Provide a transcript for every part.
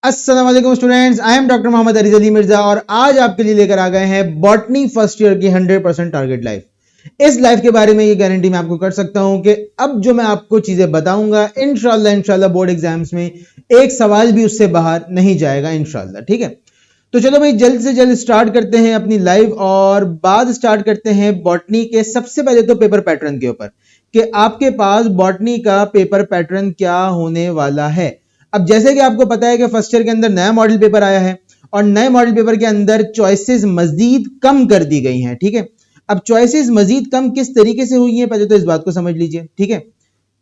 अस्सलाम वालेकुम students, I am doctor Mohammad Areej Ali Mirza और आज आपके लिए लेकर आ गए हैं बॉटनी फर्स्ट ईयर की 100% टारगेट लाइफ। इस लाइफ के बारे में ये गारंटी मैं आपको कर सकता हूं कि अब जो मैं आपको चीजें बताऊंगा इंशाल्लाह बोर्ड एग्जाम्स में एक सवाल भी उससे बाहर नहीं जाएगा इंशाल्लाह। ठीक है, तो चलो भाई जल्द से जल्द स्टार्ट करते हैं अपनी लाइव और बाद स्टार्ट करते हैं बॉटनी के। सबसे पहले तो पेपर पैटर्न के ऊपर कि आपके पास बॉटनी का पेपर पैटर्न क्या होने वाला है। अब जैसे कि आपको पता है कि फर्स्ट ईयर के अंदर नया मॉडल पेपर आया है और नए मॉडल पेपर के अंदर चॉइसेस मजीद कम कर दी गई हैं। ठीक है, अब चॉइसेस मजीद कम किस तरीके से हुई हैं पहले तो इस बात को समझ लीजिए। ठीक है,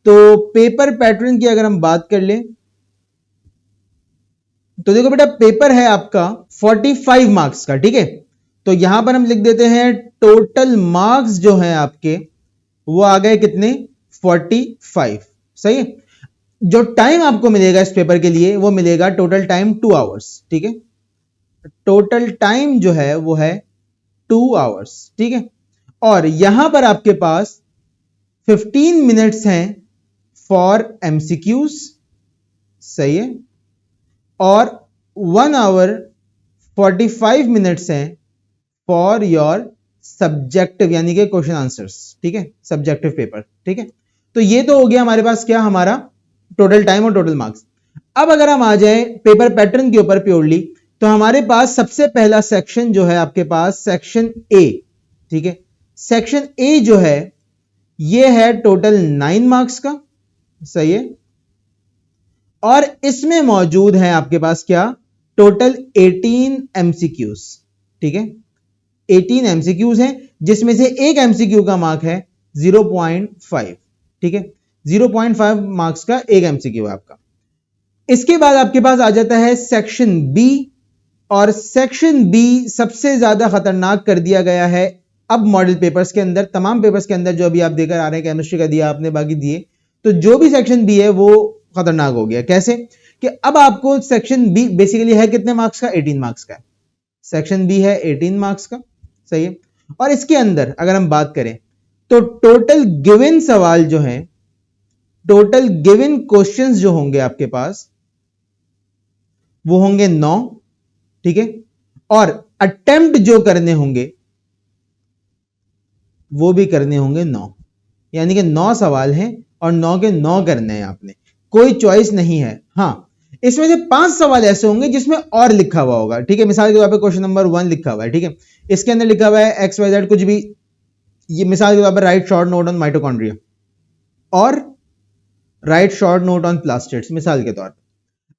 तो पेपर पैटर्न की अगर हम बात कर लें तो देखो बेटा, पेपर है आपका 45 मार्क्स का। ठीक है, तो यहां पर हम लिख देते हैं टोटल मार्क्स जो है आपके वो आ गए कितने, 45। सही है, जो टाइम आपको मिलेगा इस पेपर के लिए वो मिलेगा टोटल टाइम 2 आवर्स। ठीक है, टोटल टाइम जो है वो है 2 आवर्स। ठीक है, और यहां पर आपके पास 15 मिनट्स हैं फॉर एमसीक्यूज। सही है, और 1 आवर 45 मिनट्स हैं फॉर योर सब्जेक्टिव यानी कि क्वेश्चन आंसर्स। ठीक है, सब्जेक्टिव पेपर। ठीक है, तो ये तो हो गया हमारे पास क्या, हमारा टोटल टाइम और टोटल मार्क्स। अब अगर हम आ जाए पेपर पैटर्न के ऊपर प्योरली, तो हमारे पास सबसे पहला सेक्शन जो है आपके पास सेक्शन ए। ठीक है, सेक्शन ए जो है ये है टोटल 9 मार्क्स का। सही है, और इसमें मौजूद है आपके पास क्या, टोटल 18 एमसीक्यूज। ठीक है, 18 एमसीक्यूज हैं जिसमें से एक एमसीक्यू का मार्क है 0.5। ठीक है, 0.5 मार्क्स का एक एमसीक्यू है आपका। इसके बाद आपके पास आ जाता है सेक्शन बी, और सेक्शन बी सबसे ज्यादा खतरनाक कर दिया गया है अब मॉडल पेपर्स के अंदर। तमाम पेपर्स के अंदर जो अभी आप देकर आ रहे हैं, केमिस्ट्री का दिया आपने, बाकी दिए, तो जो भी सेक्शन बी है वो खतरनाक हो गया। कैसे कि अब आपको सेक्शन बी बेसिकली है कितने मार्क्स का, 18 मार्क्स का। सेक्शन बी है 18 मार्क्स का। सही है, और इसके अंदर अगर हम बात करें तो टोटल गिवन सवाल जो है, टोटल गिवन क्वेश्चंस जो होंगे आपके पास वो होंगे 9। ठीक है, और अटेम्प्ट जो करने होंगे वो भी करने होंगे 9, यानी कि 9 सवाल हैं और 9 के 9 करने हैं आपने, कोई चॉइस नहीं है। हां, इसमें से 5 सवाल ऐसे होंगे जिसमें और लिखा हुआ होगा। ठीक है, मिसाल के तौर पे क्वेश्चन नंबर 1 लिखा हुआ है। ठीक है, इसके अंदर लिखा हुआ है XYZ कुछ भी, ये मिसाल के तौर पर write short note on mitochondria और write short note on plastids, मिसाल के तौर पर।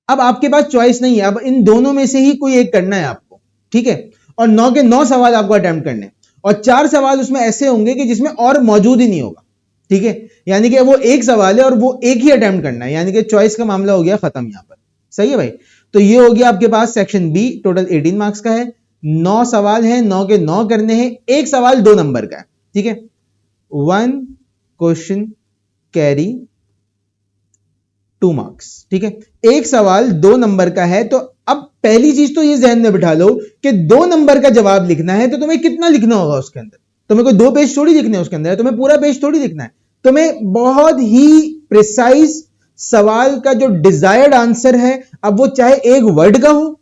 अब आपके पास चॉइस नहीं है, अब इन दोनों में से ही कोई एक करना है आपको। ठीक है, और 9 के 9 सवाल आपको अटेम्प्ट करने, और 4 सवाल उसमें ऐसे होंगे कि जिसमें और मौजूद ही नहीं होगा। ठीक है, यानी कि वो एक सवाल है और वो एक ही अटेम्प्ट करना है, यानी कि चॉइस का मामला हो गया खत्म यहां पर। सही है भाई, तो ये हो गया आपके पास सेक्शन बी, टोटल 18 मार्क्स का है, 9 सवाल है, 9 के 9 करने हैं, एक सवाल 2 नंबर का है। ठीक है, 1 क्वेश्चन कैरी 2 मार्क्स। ठीक है, एक सवाल 2 नंबर का है। तो अब पहली चीज तो ये जहन में बिठा लो कि 2 नंबर का जवाब लिखना है तो तुम्हें कितना लिखना होगा उसके अंदर। तुम्हें कोई 2 पेज थोड़ी लिखने हैं उसके अंदर, तुम्हें पूरा पेज थोड़ी लिखना है। तुम्हें बहुत ही प्रिसाइज सवाल का जो डिजायर्ड आंसर है, अब वो चाहे एक वर्ड का हो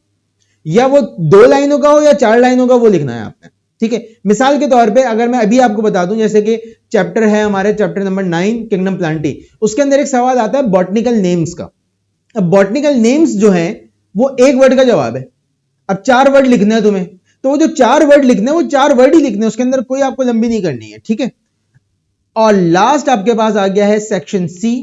या वो 2 लाइनों का हो या 4 लाइनों का, वो लिखना है आपने। ठीक है, मिसाल के तौर पे अगर मैं अभी आपको बता दूं, जैसे कि चैप्टर है हमारे, चैप्टर नंबर 9 किंगडम प्लांटी, उसके अंदर एक सवाल आता है बॉटनिकल नेम्स का। अब बॉटनिकल नेम्स जो है वो एक वर्ड का जवाब है। अब 4 वर्ड लिखना है तुम्हें, तो वो जो 4 वर्ड लिखने हैं वो 4 वर्ड ही लिखने हैं, उसके अंदर कोई आपको लंबी नहीं करनी है। ठीक है, और लास्ट आपके पास आ गया है सेक्शन सी,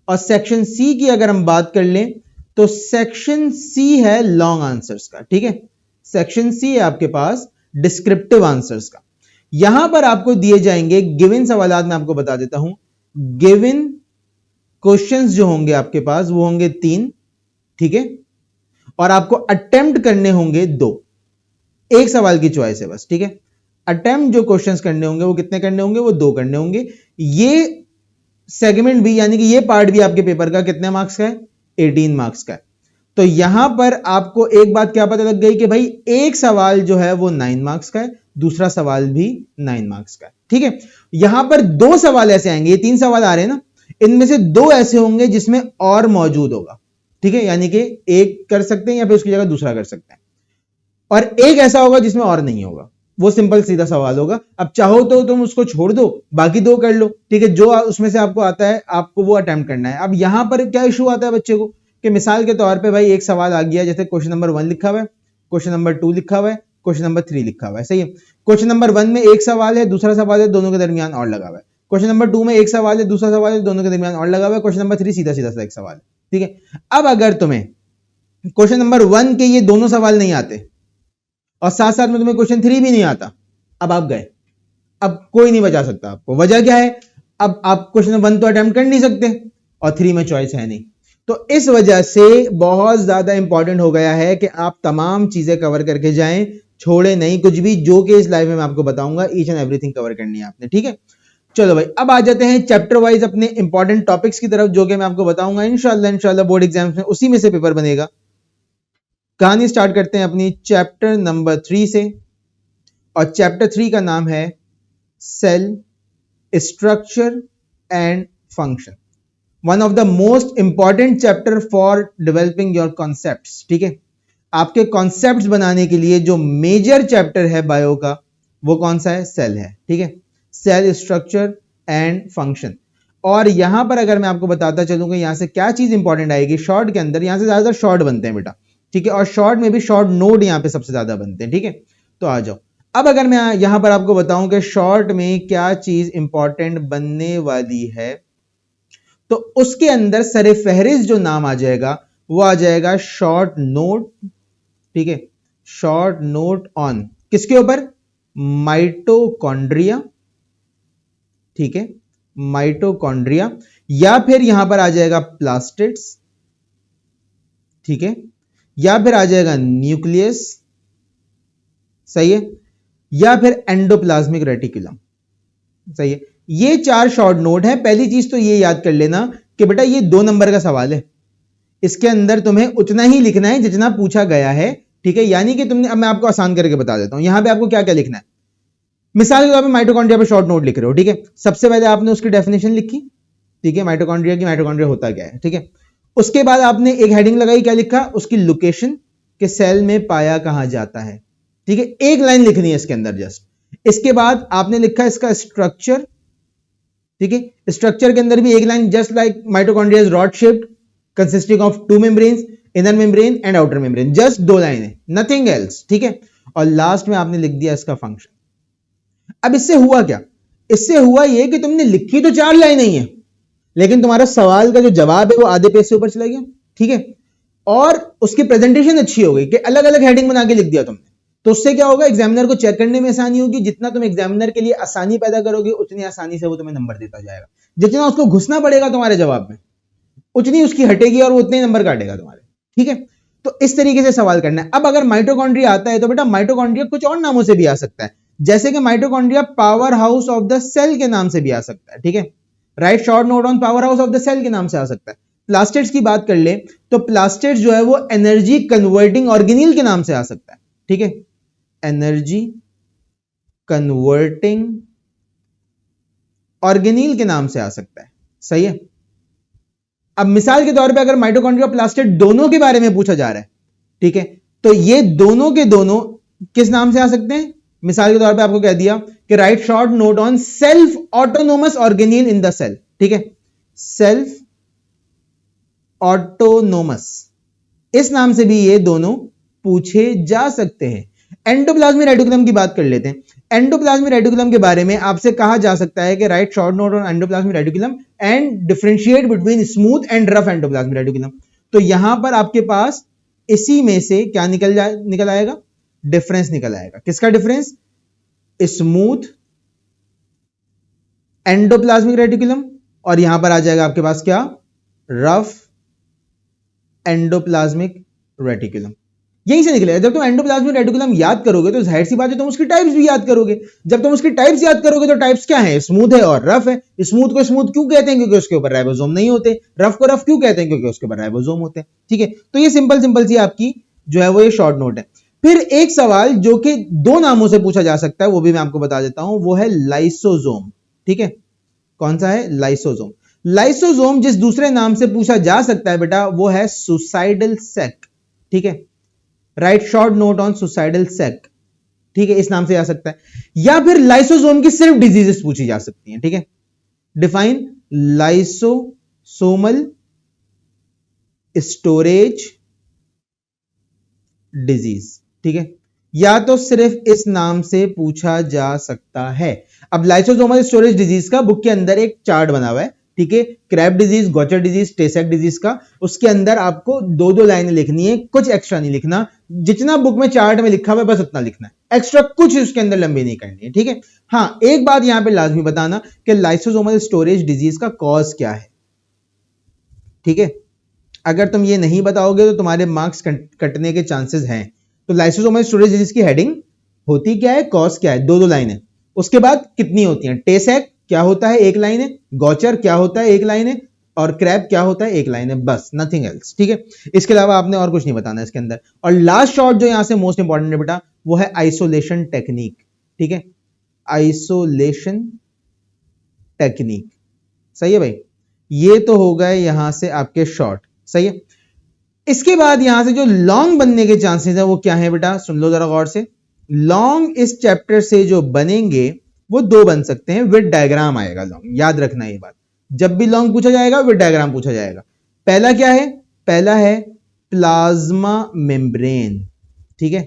और सेक्शन सी की अगर हम बात कर लें तो सेक्शन सी है लॉन्ग आंसर्स का। ठीक है, सेक्शन सी है आपके पास डिस्क्रिप्टिव आंसर्स का। यहां पर आपको दिए जाएंगे गिवन सवालात, मैं आपको बता देता हूं, गिवन क्वेश्चंस जो होंगे आपके पास वो होंगे 3। ठीक है, और आपको अटेम्प्ट करने होंगे 2, एक सवाल की चॉइस है बस। ठीक है, अटेम्प्ट जो क्वेश्चंस करने होंगे वो कितने करने होंगे, वो 2 करने होंगे। ये सेगमेंट भी यानी कि ये पार्ट भी आपके पेपर का कितने मार्क्स का है, 18 मार्क्स का है। तो यहां पर आपको एक बात क्या पता लग गई कि भाई एक सवाल जो है वो 9 मार्क्स का है, दूसरा सवाल भी 9 मार्क्स का है। ठीक है, यहां पर 2 सवाल ऐसे आएंगे, ये 3 सवाल आ रहे हैं ना, इनमें से 2 ऐसे होंगे जिसमें और मौजूद होगा। ठीक है, यानी कि एक कर सकते हैं या फिर उसकी जगह दूसरा कर सकते हैं, और एक ऐसा होगा जिसमें और नहीं होगा। वो सिंपल सीधा सवाल होगा। अब चाहो तो तुम उसको छोड़ दो, बाकी दो कर लो, ठीक है, जो उसमें से आपको आता है आपको वो अटेम्प्ट करना है। अब यहां पर क्या इशू आता है बच्चे को कि मिसाल के तौर पे भाई एक सवाल आ गया, जैसे क्वेश्चन नंबर 1 लिखा हुआ है, क्वेश्चन नंबर 2 लिखा हुआ है, क्वेश्चन नंबर 3 लिखा हुआ है, सही है। क्वेश्चन नंबर 1 में एक सवाल है, दूसरा सवाल है, दोनों के दरमियान और लगा हुआ है। क्वेश्चन नंबर 2 में एक सवाल है, दूसरा सवाल है, दोनों के दरमियान और लगा हुआ है। क्वेश्चन नंबर 3 सीधा सीधा सा एक सवाल है, ठीक है। अब अगर तुम्हें क्वेश्चन नंबर 1 के ये दोनों सवाल नहीं आते और साथ साथ में तुम्हें क्वेश्चन 3 भी नहीं आता, अब आप गए, अब कोई नहीं बचा सकता आपको। वजह क्या है, अब आप क्वेश्चन 1 तो अटेम्प्ट कर नहीं सकते और 3 में चॉइस है नहीं। तो इस वजह से बहुत ज्यादा इंपॉर्टेंट हो गया है कि आप तमाम चीजें कवर करके जाएं, छोड़े नहीं कुछ भी, जो कि इस लाइव में मैं आपको बताऊंगा, ईच एंड एवरीथिंग कवर करनी है आपने, ठीक है। चलो भाई, अब आ जाते हैं चैप्टर वाइज अपने इंपॉर्टेंट टॉपिक्स की तरफ, जो कि मैं आपको बताऊंगा इंशाल्लाह बोर्ड एग्जाम्स में उसी में से पेपर बनेगा। कहानी स्टार्ट करते हैं अपनी चैप्टर नंबर 3 से, और चैप्टर 3 का नाम है cell structure and function. One of the most important chapter for developing your concepts, ठीक है। आपके कॉन्सेप्ट्स बनाने के लिए जो मेजर चैप्टर है बायो का, वो कौन सा है, सेल है, ठीक है। Cell structure and function. और यहां पर अगर मैं आपको बताता चलूं कि यहां से क्या चीज इंपॉर्टेंट आएगी, शॉर्ट के अंदर यहां से ज्यादातर शॉर्ट बनते हैं बेटा, ठीक है, और शॉर्ट में भी शॉर्ट नोड यहां पे सबसे ज्यादा बनते हैं, ठीक है। तो आ जाओ, अब अगर मैं यहां पर आपको बताऊं कि शॉर्ट में क्या चीज इंपॉर्टेंट बनने वाली है, तो उसके अंदर सरे फहरिस्त जो नाम आ जाएगा वो आ जाएगा शॉर्ट नोट, ठीक है। शॉर्ट नोट ऑन किसके ऊपर, माइटोकॉन्ड्रिया, ठीक है, माइटोकॉन्ड्रिया, या फिर यहां पर आ जाएगा प्लास्टिड्स, ठीक है, या फिर आ जाएगा न्यूक्लियस, सही है, या फिर एंडोप्लाज्मिक रेटिकुलम, सही है। ये 4 शॉर्ट नोट है। पहली चीज तो ये याद कर लेना कि बेटा ये 2 नंबर का सवाल है, इसके अंदर तुम्हें उतना ही लिखना है जितना पूछा गया है, ठीक है। यानी कि तुमने, अब मैं आपको आसान करके बता देता हूं, यहां पे आपको क्या क्या लिखना है। मिसाल के तौर पे माइटोकॉन्ड्रिया पे शॉर्ट नोट लिख रहे हो, ठीक है। सबसे पहले आपने उसकी डेफिनेशन लिखी, ठीक है, माइटोकॉन्ड्रिया की, माइटोकॉन्ड्रिया होता क्या है, ठीक है। उसके बाद आपने एक हेडिंग लगाई, क्या लिखा, उसकी लोकेशन के सेल में पाया कहां जाता है, ठीक है, एक लाइन लिखनी है इसके अंदर जस्ट। इसके बाद आपने लिखा इसका स्ट्रक्चर, ठीक है, स्ट्रक्चर के अंदर भी एक line, just like mitochondria is rod shaped consisting of 2 membranes, inner membrane and outer membrane, just 2 लाइनें, नथिंग एल्स, ठीक है। और लास्ट में आपने लिख दिया इसका फंक्शन। अब इससे हुआ क्या, इससे हुआ यह कि तुमने लिखी तो 4 लाइनें ही है, लेकिन तुम्हारा सवाल का जो जवाब है वो आधे पेज से ऊपर चला गया, ठीक है। और उसकी प्रेजेंटेशन अच्छी हो गई कि अलग अलग हेडिंग बना के लिख दिया तुमने, तो उससे क्या होगा, एग्जामिनर को चेक करने में आसानी होगी। जितना तुम एग्जामिनर के लिए आसानी पैदा करोगे, उतनी आसानी से वो तुम्हें नंबर देता जाएगा। जितना उसको घुसना पड़ेगा तुम्हारे जवाब में, उतनी उसकी हटेगी और वो उतने नंबर काटेगा तुम्हारे, ठीक है। तो इस तरीके से सवाल करना है। अब अगर माइटोकॉन्ड्रिया आता है तो बेटा माइटोकॉन्ड्रिया कुछ और नामों से भी आ सकता है, जैसे कि mitochondria power house of the cell के नाम से भी आ सकता है, ठीक है। Right short note on power house of the cell के नाम से आ सकता है। प्लास्टिड्स की बात कर ले तो प्लास्टिड्स जो है वो एनर्जी कन्वर्टिंग ऑर्गेनील के नाम से आ सकता है, ठीक है, एनर्जी कन्वर्टिंग ऑर्गेनील के नाम से आ सकता है, सही है। अब मिसाल के तौर पे अगर माइटोकॉन्ड्रिया प्लास्टिड दोनों के बारे में पूछा जा रहा है, ठीक है, तो ये दोनों के दोनों किस नाम से आ सकते हैं। मिसाल के तौर पे आपको कह दिया कि write short note on self autonomous organelle in the cell, ठीक है, सेल्फ ऑटोनोमस, इस नाम से भी ये दोनों पूछे जा सकते हैं। एंडोप्लाज्मिक रेटिकुलम की बात कर लेते हैं। एंडोप्लाज्मिक रेटिकुलम के बारे में आपसे कहा जा सकता है कि write short note on endoplasmic reticulum and differentiate between smooth and rough endoplasmic reticulum. तो यहां पर आपके पास इसी में से क्या निकल आएगा, डिफरेंस निकल आएगा। किसका डिफरेंस, स्मूथ एंडोप्लाज्मिक रेटिकुलम, और यहां पर आ जाएगा आपके पास क्या, रफ एंडोप्लाज्मिक रेटिकुलम। यहीं से निकलेगा। जब तुम एंडोप्लाज्मिक रेटिकुलम याद करोगे तो जाहिर सी बात है तुम उसकी टाइप्स भी याद करोगे। जब तुम उसकी टाइप्स याद करोगे तो टाइप्स क्या है, स्मूथ है और रफ है। स्मूथ को स्मूथ क्यों कहते हैं, क्योंकि उसके ऊपर राइबोसोम नहीं होते। रफ को रफ क्यों कहते हैं, क्योंकि उसके ऊपर राइबोसोम होते हैं, ठीक है। तो ये सिंपल सी आपकी जो है वो ये शॉर्ट नोट है। फिर एक सवाल जो कि 2 नामों से पूछा जा सकता है, वो भी मैं आपको बता देता हूं, वो है लाइसोसोम, ठीक है। कौन सा है, लाइसोसोम। लाइसोसोम जिस दूसरे नाम से पूछा जा सकता है बेटा वो है सुसाइडल सैक, ठीक है, right short note on suicidal sac, ठीक है, इस नाम से आ सकता है। या फिर लाइसोसोम की सिर्फ डिजीजेस पूछी जा सकती हैं, ठीक है, डिफाइन लाइसोसोमल स्टोरेज डिजीज, ठीक है, या तो सिर्फ इस नाम से पूछा जा सकता है। अब लाइसोसोमल स्टोरेज डिजीज का बुक के अंदर एक चार्ट बना हुआ है, ठीक है, क्रैब डिजीज, गॉचर डिजीज, टे सैक डिजीज का, उसके अंदर आपको दो दो लाइनें लिखनी है, कुछ एक्स्ट्रा नहीं लिखना, जितना बुक में चार्ट में लिखा हुआ है बस उतना लिखना है, एक्स्ट्रा कुछ उसके अंदर लंबी नहीं करनी है, ठीक है। हाँ, एक बात यहां पे लाजमी बताना कि लाइसोसोमल स्टोरेज डिजीज का कॉज क्या है, ठीक है, अगर तुम ये नहीं बताओगे तो तुम्हारे मार्क्स कटने के चांसेस हैं। तो लाइसोसोमल स्टोरेज डिजीज की हेडिंग होती क्या है, कॉज क्या है, दो दो लाइन है, उसके बाद कितनी होती है, टे सैक क्या होता है एक लाइन है, गॉचर क्या होता है एक लाइन है, और क्रैब क्या होता है एक लाइन है, बस नथिंग एल्स, ठीक है, इसके अलावा आपने और कुछ नहीं बताना इसके अंदर। और लास्ट शॉर्ट जो यहां से मोस्ट इंपॉर्टेंट है बेटा वो है आइसोलेशन टेक्निक, ठीक है, आइसोलेशन टेक्निक, सही है भाई, ये तो हो गए यहां से आपके शॉर्ट, सही है। इसके बाद यहां से जो लॉन्ग बनने के चांसेस है वो क्या है बेटा, सुन लो जरा गौर से। लॉन्ग इस चैप्टर से जो बनेंगे वो दो बन सकते हैं, विद डायग्राम आएगा लॉन्ग, याद रखना ये बात, जब भी लॉन्ग पूछा जाएगा विद डायग्राम पूछा जाएगा। पहला क्या है, पहला है प्लाज्मा मेम्ब्रेन, ठीक है,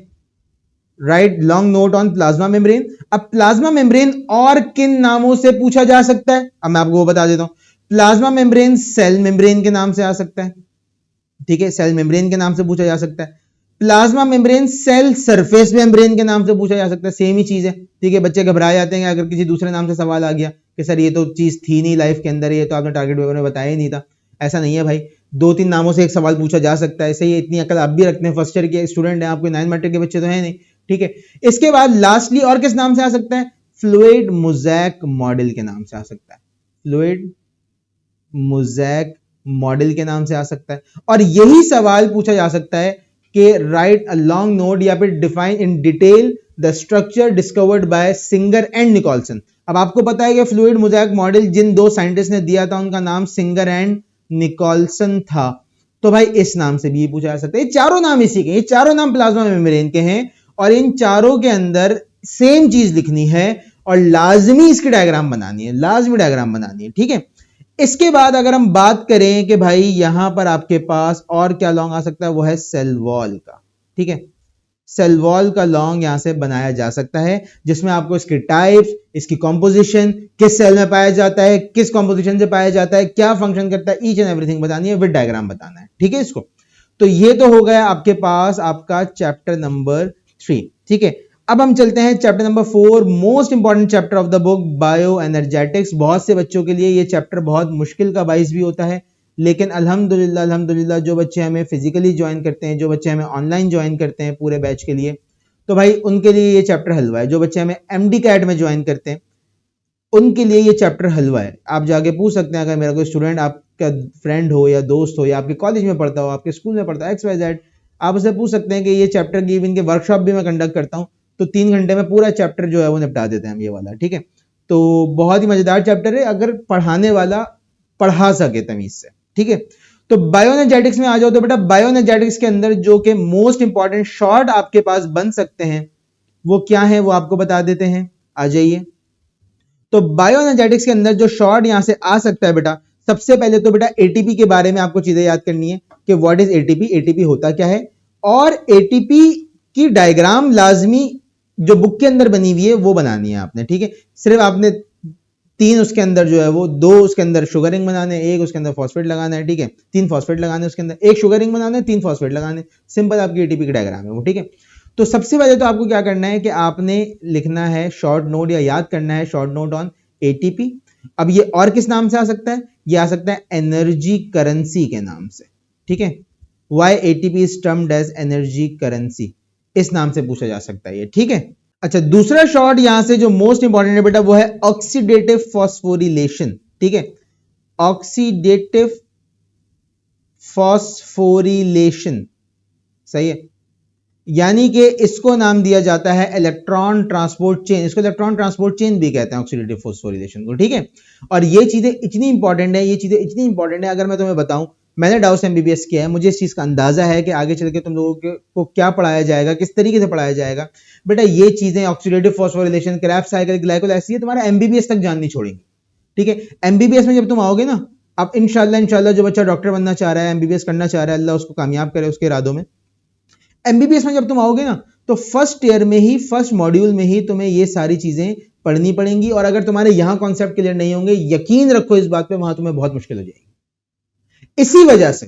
right long note on plasma membrane. अब प्लाज्मा मेम्ब्रेन और किन नामों से पूछा जा सकता है, अब मैं आपको वो बता देता हूं। प्लाज्मा मेम्ब्रेन सेल मेम्ब्रेन के नाम से आ सकता है, ठीक है, सेल मेम्ब्रेन के नाम से पूछा जा सकता है। Plasma membrane cell surface membrane के नाम से पूछा जा सकता है, सेम ही चीज है, ठीक है। बच्चे घबरा जाते हैं अगर किसी दूसरे नाम से सवाल आ गया कि सर ये तो चीज थी नहीं लाइफ के अंदर, ये तो आपने टारगेट पेपर में बताया ही नहीं था। ऐसा नहीं है भाई, दो तीन नामों से एक सवाल पूछा जा सकता है, सही है, इतनी अकल आप भी रखते हैं, फर्स्ट ईयर के स्टूडेंट हैं, आपके 9 मैट्रिक के बच्चे तो है नहीं, ठीक है। इसके बाद लास्टली और किस नाम से आ सकता है, फ्लूइड मोज़ेक मॉडल के नाम से आ सकता है, फ्लूइड मोज़ेक मॉडल के नाम से आ सकता है। और यही सवाल पूछा जा सकता है कि राइट अ लॉन्ग नोट या फिर define in detail the structure discovered by Singer and Nicolson. अब आपको पता है कि फ्लूइड मोज़ेक मॉडल जिन दो साइंटिस्ट ने दिया था उनका नाम सिंगर एंड निकोलसन था, तो भाई इस नाम से भी पूछा जा सकता है। ये चारों नाम इसी के, ये चारों नाम प्लाज्मा मेम्ब्रेन के हैं और इन चारों के अंदर सेम चीज लिखनी है और लाजमी इसकी डायग्राम बनानी है, लाजमी डायग्राम बनानी है, ठीक है। इसके बाद अगर हम बात करें कि भाई यहां पर आपके पास और क्या लॉन्ग आ सकता है, वो है सेल वॉल का, ठीक है, सेल वॉल का लॉन्ग यहां से बनाया जा सकता है, जिसमें आपको इसके टाइप्स, इसकी कॉम्पोजिशन, किस सेल में पाया जाता है, किस कॉम्पोजिशन से पाया जाता है, क्या फंक्शन करता है, ईच एंड एवरीथिंग बतानी है, विद डायग्राम बताना है, ठीक है इसको। तो ये तो हो गया आपके पास आपका चैप्टर नंबर 3, ठीक है। अब हम चलते हैं chapter number 4, most important chapter of the book, bio energetics. बहुत से बच्चों के लिए ये चैप्टर बहुत मुश्किल का बाइस भी होता है, लेकिन अल्हम्दुलिल्लाह अल्हम्दुलिल्लाह जो बच्चे हमें फिजिकली ज्वाइन करते हैं, जो बच्चे हमें ऑनलाइन ज्वाइन करते हैं पूरे बैच के लिए, तो भाई उनके लिए ये चैप्टर हलवा है। जो बच्चे हमें एमडी कैट में ज्वाइन करते हैं उनके लिए ये चैप्टर हलवा है। आप जाके पूछ सकते हैं, अगर मेरा कोई स्टूडेंट आपका फ्रेंड हो या दोस्त हो या आपके कॉलेज में पढ़ता हो, आपके स्कूल में पढ़ता है, XYZ, आप उससे पूछ सकते हैं कि ये चैप्टर की इवन के वर्कशॉप भी मैं कंडक्ट करता हूँ, तो 3 घंटे में पूरा चैप्टर जो है वो निपटा देते हैं हम ये वाला, ठीक है। तो बहुत ही मजेदार चैप्टर है अगर पढ़ाने वाला पढ़ा सके तमीज से, ठीक है। तो बायोएनर्जेटिक्स में आ जाओ तो बेटा बायोएनर्जेटिक्स के अंदर जो कि मोस्ट इंपॉर्टेंट शॉर्ट आपके पास बन सकते हैं वो क्या है वो आपको बता देते हैं, आ जाइए। तो बायोएनर्जेटिक्स के अंदर जो शॉर्ट यहां से आ सकता है बेटा, सबसे पहले तो बेटा एटीपी के बारे में आपको चीजें याद करनी है कि व्हाट इज एटीपी, एटीपी होता क्या है, और एटीपी की डायग्राम लाजमी जो बुक के अंदर बनी हुई है वो बनानी है आपने, ठीक है। सिर्फ आपने 3 उसके अंदर जो है वो 2 उसके अंदर शुगर रिंग बनाने हैं, 1 उसके अंदर फॉस्फेट लगाना है, ठीक है, 3 फॉस्फेट लगाने उसके अंदर, 1 शुगर रिंग बनाना है, 3 फॉस्फेट लगाने, सिंपल आपकी एटीपी की डायग्राम है वो, ठीक है। तो सबसे पहले तो आपको क्या करना है कि आपने लिखना है शॉर्ट नोट या याद करना है शॉर्ट नोट ऑन एटीपी। अब ये और किस नाम से आ सकता है, ये आ सकता है एनर्जी करेंसी के नाम से, ठीक है, why ATP is termed as energy currency, इस नाम से पूछा जा सकता है ये, ठीक है। अच्छा, दूसरा शॉर्ट यहां से जो मोस्ट इंपॉर्टेंट है बेटा वो है ऑक्सीडेटिव फॉस्फोरिलेशन, ठीक है, ऑक्सीडेटिव फॉस्फोरिलेशन, सही है। यानी कि इसको नाम दिया जाता है इलेक्ट्रॉन ट्रांसपोर्ट चेन। इसको इलेक्ट्रॉन ट्रांसपोर्ट चेन भी कहते हैं ऑक्सीडेटिव फॉस्फोरिलेशन को, ठीक है। और ये चीजें इतनी इंपॉर्टेंट है, ये चीजें इतनी इंपॉर्टेंट है, अगर मैं तुम्हें बताऊं, मैंने डाउस एमबीबीएस किया है, मुझे इस चीज का अंदाजा है कि आगे चल के तुम लोगों को क्या पढ़ाया जाएगा, किस तरीके से पढ़ाया जाएगा। बेटा ये चीजें oxidative phosphorylation, Krebs cycle, glycol acid, ये तुम्हारा एमबीबीएस तक जाननी छोड़ेंगे, ठीक है। एमबीबीएस में जब तुम आओगे ना, अब इंशाल्लाह जो बच्चा डॉक्टर बनना चाह रहा है, एमबीबीएस करना चाह रहा है, अल्लाह उसको कामयाब करे उसके इरादों में। एमबीबीएस में जब तुम आओगे ना, तो फर्स्ट ईयर में ही, फर्स्ट मॉड्यूल में ही तुम्हें ये सारी चीजें पढ़नी पड़ेंगी। और अगर तुम्हारे यहां कॉन्सेप्ट क्लियर नहीं होंगे, यकीन रखो इस बात पे, वहां तुम्हें बहुत मुश्किल हो जाएगी। इसी वजह से,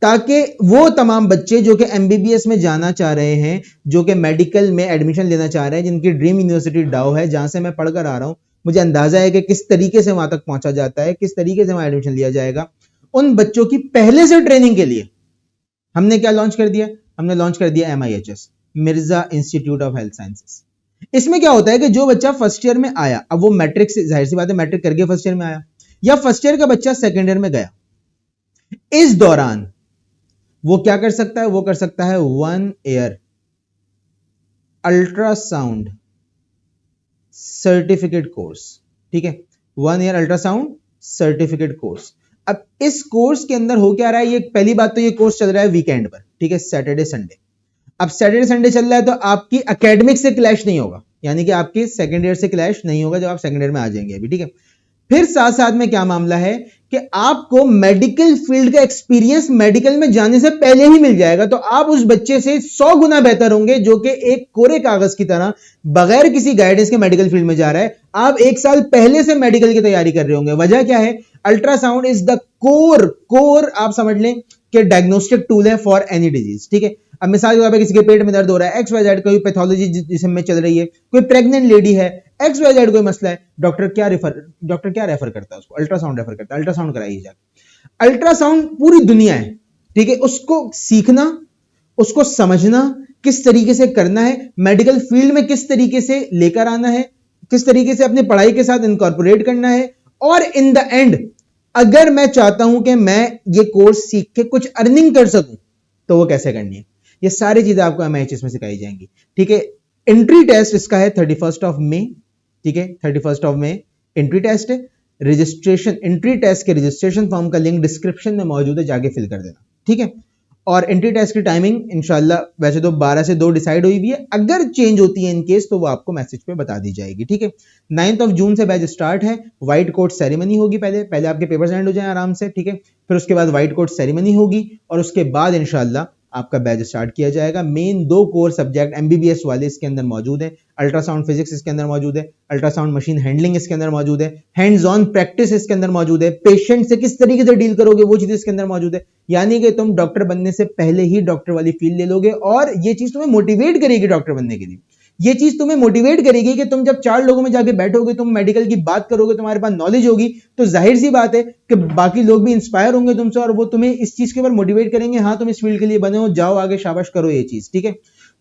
ताकि वो तमाम बच्चे जो कि एमबीबीएस में जाना चाह रहे हैं, जो कि मेडिकल में एडमिशन लेना चाह रहे हैं, जिनकी ड्रीम यूनिवर्सिटी डाउ है, जहां से मैं पढ़कर आ रहा हूं, मुझे अंदाजा है कि किस तरीके से वहां तक पहुंचा जाता है, किस तरीके से वहां एडमिशन लिया जाएगा। उन बच्चों की पहले से ट्रेनिंग के लिए हमने क्या लॉन्च कर दिया? हमने लॉन्च कर दिया MIHS, Mirza institute of health sciences. इसमें क्या होता है कि जो बच्चा फर्स्ट ईयर में आया, अब वो मैट्रिक से, जाहिर सी बात है मैट्रिक करके फर्स्ट ईयर में आया, या फर्स्ट ईयर का बच्चा सेकेंड ईयर में गया, इस दौरान वो क्या कर सकता है? वो कर सकता है 1 ईयर अल्ट्रासाउंड सर्टिफिकेट कोर्स, ठीक है। 1 ईयर अल्ट्रासाउंड सर्टिफिकेट कोर्स। अब इस कोर्स के अंदर हो क्या रहा है? ये पहली बात तो ये कोर्स चल रहा है वीकेंड पर, ठीक है, सैटरडे संडे। अब सैटरडे संडे चल रहा है तो आपकी एकेडमिक से क्लैश नहीं होगा, यानी कि आपके सेकंड ईयर से क्लैश नहीं होगा जब आप सेकंड ईयर में आ जाएंगे अभी, ठीक है। फिर साथ साथ में क्या मामला है कि आपको मेडिकल फील्ड का एक्सपीरियंस मेडिकल में जाने से पहले ही मिल जाएगा, तो आप उस बच्चे से 100 गुना बेहतर होंगे जो कि एक कोरे कागज की तरह बगैर किसी गाइडेंस के मेडिकल फील्ड में जा रहा है। आप 1 साल पहले से मेडिकल की तैयारी कर रहे होंगे। वजह क्या है? अल्ट्रासाउंड इज द कोर आप समझ लें कि डायग्नोस्टिक टूल है फॉर एनी डिजीज, ठीक है। अब मिसाल के तौर पर किसी के पेट में दर्द हो रहा है, XYZ कोई पैथोलॉजी जिसम में चल रही है, कोई प्रेग्नेंट लेडी है, XYZ कोई मसला है, डॉक्टर क्या रेफर करता है? उसको अल्ट्रासाउंड रेफर करता है, अल्ट्रासाउंड कराइए जाकर। अल्ट्रासाउंड पूरी दुनिया है, ठीक है, उसको सीखना, उसको समझना, किस तरीके से करना है, मेडिकल फील्ड में किस तरीके से लेकर आना है, किस तरीके से अपनी पढ़ाई के साथ इनकॉर्पोरेट करना है, और इन द एंड अगर मैं चाहता हूं कि मैं ये कोर्स सीख के कुछ अर्निंग कर सकूं, तो वो कैसे करनी है, ये सारी चीजें आपको MIHS में सिखाई जाएंगी, ठीक है। एंट्री टेस्ट इसका है 31 मई, ठीक है, 31 मई एंट्री टेस्ट है। रजिस्ट्रेशन, एंट्री टेस्ट के रजिस्ट्रेशन फॉर्म का लिंक डिस्क्रिप्शन में मौजूद है, जाके फिल कर देना, ठीक है। और एंट्री टेस्ट की टाइमिंग इंशाल्लाह वैसे तो 12 से 2 डिसाइड हुई भी है, अगर चेंज होती है इन केस तो वो आपको मैसेज पे बता दी जाएगी, ठीक है। 9 जून से बैच स्टार्ट है। व्हाइट कोट सेरेमनी होगी, पहले आपके पेपर्स एंड हो जाए आराम से, ठीक है। फिर उसके बाद व्हाइट कोट सेरेमनी होगी और उसके बाद इंशाल्लाह आपका बैच स्टार्ट किया जाएगा। मेन 2 कोर सब्जेक्ट MBBS वाले इसके अंदर मौजूद है, अल्ट्रासाउंड फिजिक्स इसके अंदर मौजूद है, अल्ट्रासाउंड मशीन हैंडलिंग इसके अंदर मौजूद है, हैंड्स ऑन प्रैक्टिस इसके अंदर मौजूद है, पेशेंट से किस तरीके से डील करोगे वो चीज इसके अंदर मौजूद है। यानी कि तुम डॉक्टर बनने से पहले ही डॉक्टर वाली फील्ड ले लोगे और ये चीज तुम्हें मोटिवेट करेगी डॉक्टर बनने के लिए। ये चीज तुम्हें मोटिवेट करेगी कि तुम जब 4 लोगों में जाके बैठोगे, तुम मेडिकल की बात करोगे, तुम्हारे पास नॉलेज होगी, तो जाहिर सी बात है कि बाकी लोग भी इंस्पायर होंगे तुमसे और वो तुम्हें इस चीज के ऊपर मोटिवेट करेंगे, हाँ तुम इस फील्ड के लिए बने हो, जाओ आगे, शाबाश करो ये चीज, ठीक है।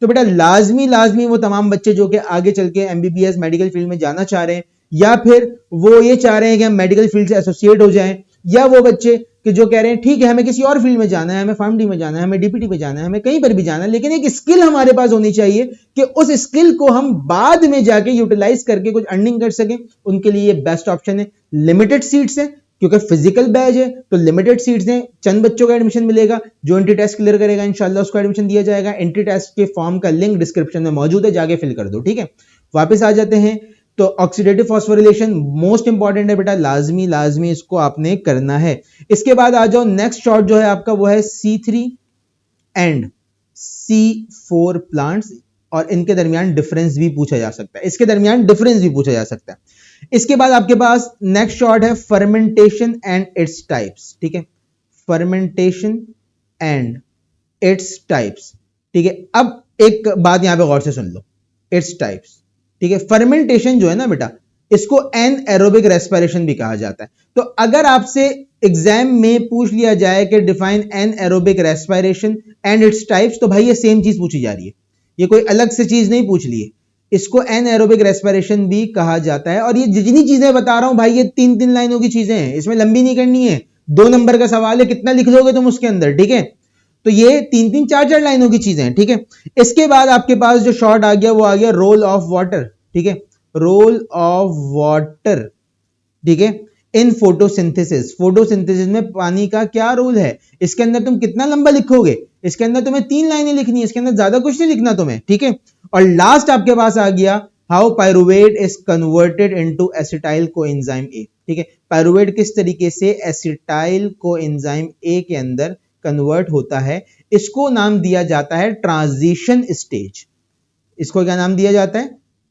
तो बेटा लाजमी वो तमाम बच्चे जो कि आगे चल के MBBS मेडिकल फील्ड में जाना चाह रहे हैं, या फिर वो ये चाह रहे हैं कि हम मेडिकल फील्ड से एसोसिएट हो जाएं, या वो बच्चे कि जो कह रहे हैं ठीक है हमें किसी और फील्ड में जाना है, हमें फार्मडी में जाना है, हमें DPT में जाना है, हमें कहीं पर भी जाना है, लेकिन एक स्किल हमारे पास होनी चाहिए कि उस स्किल को हम बाद में जाके यूटिलाइज करके कुछ अर्निंग कर सकें, उनके लिए बेस्ट ऑप्शन है। लिमिटेड सीट्स है क्योंकि फिजिकल बैच है तो लिमिटेड सीट्स हैं, चंद बच्चों का एडमिशन मिलेगा, जो एंट्री टेस्ट क्लियर करेगा इंशाल्लाह उसको एडमिशन दिया जाएगा। एंट्री टेस्ट के फॉर्म का लिंक डिस्क्रिप्शन में मौजूद है, जाके फिल कर दो, ठीक है। वापस आ जाते हैं, तो ऑक्सीडेटिव फॉस्फोरिलेशन मोस्ट इंपॉर्टेंट है बेटा, लाजमी इसको आपने करना है। इसके बाद आ जाओ, नेक्स्ट शॉट जो है आपका वो है C3 एंड C4 प्लांट्स, और इनके दरमियान डिफरेंस भी पूछा जा सकता है, इसके दरमियान डिफरेंस भी पूछा जा सकता है। इसके बाद आपके पास नेक्स्ट शॉट है फर्मेंटेशन एंड इट्स टाइप्स, ठीक है, फर्मेंटेशन एंड इट्स टाइप्स, ठीक है। अब एक बात यहां पे गौर से सुन लो, इट्स टाइप्स, ठीक है। फर्मेंटेशन जो है ना बेटा, इसको एनएरोबिक रेस्पिरेशन भी कहा जाता है। तो अगर आपसे एग्जाम में पूछ लिया जाए कि define anaerobic respiration and its types, तो भाई ये सेम चीज पूछी जा रही है, ये कोई अलग से चीज नहीं पूछ ली है, इसको एनएरोबिक रेस्पिरेशन भी कहा जाता है। और ये जितनी चीजें बता रहा हूं भाई, ये 3-3 लाइनों की चीजें हैं, इसमें लंबी नहीं करनी है, 2 नंबर का सवाल है, कितना लिख लोगे तुम उसके अंदर, ठीक है। तो ये 3-3 4-4 लाइनों की चीजें हैं, ठीक है। इसके बाद आपके पास जो शॉर्ट आ गया वो आ गया रोल ऑफ वाटर, ठीक है, रोल ऑफ वाटर, ठीक है, इन फोटोसिंथेसिस। फोटोसिंथेसिस में पानी का क्या रोल है, इसके अंदर तुम कितना लंबा लिखोगे, इसके अंदर तुम्हें 3 लाइनें लिखनी है, इसके अंदर ज्यादा कुछ नहीं लिखना तुम्हें, ठीक है। और लास्ट आपके पास आ गया how pyruvate is converted into acetyl coenzyme A, ठीक है। पायरुवेट किस तरीके से एसिटाइल कोएंजाइम ए के अंदर कन्वर्ट होता है, इसको नाम दिया जाता है ट्रांजिशन स्टेज। इसको क्या नाम दिया जाता है,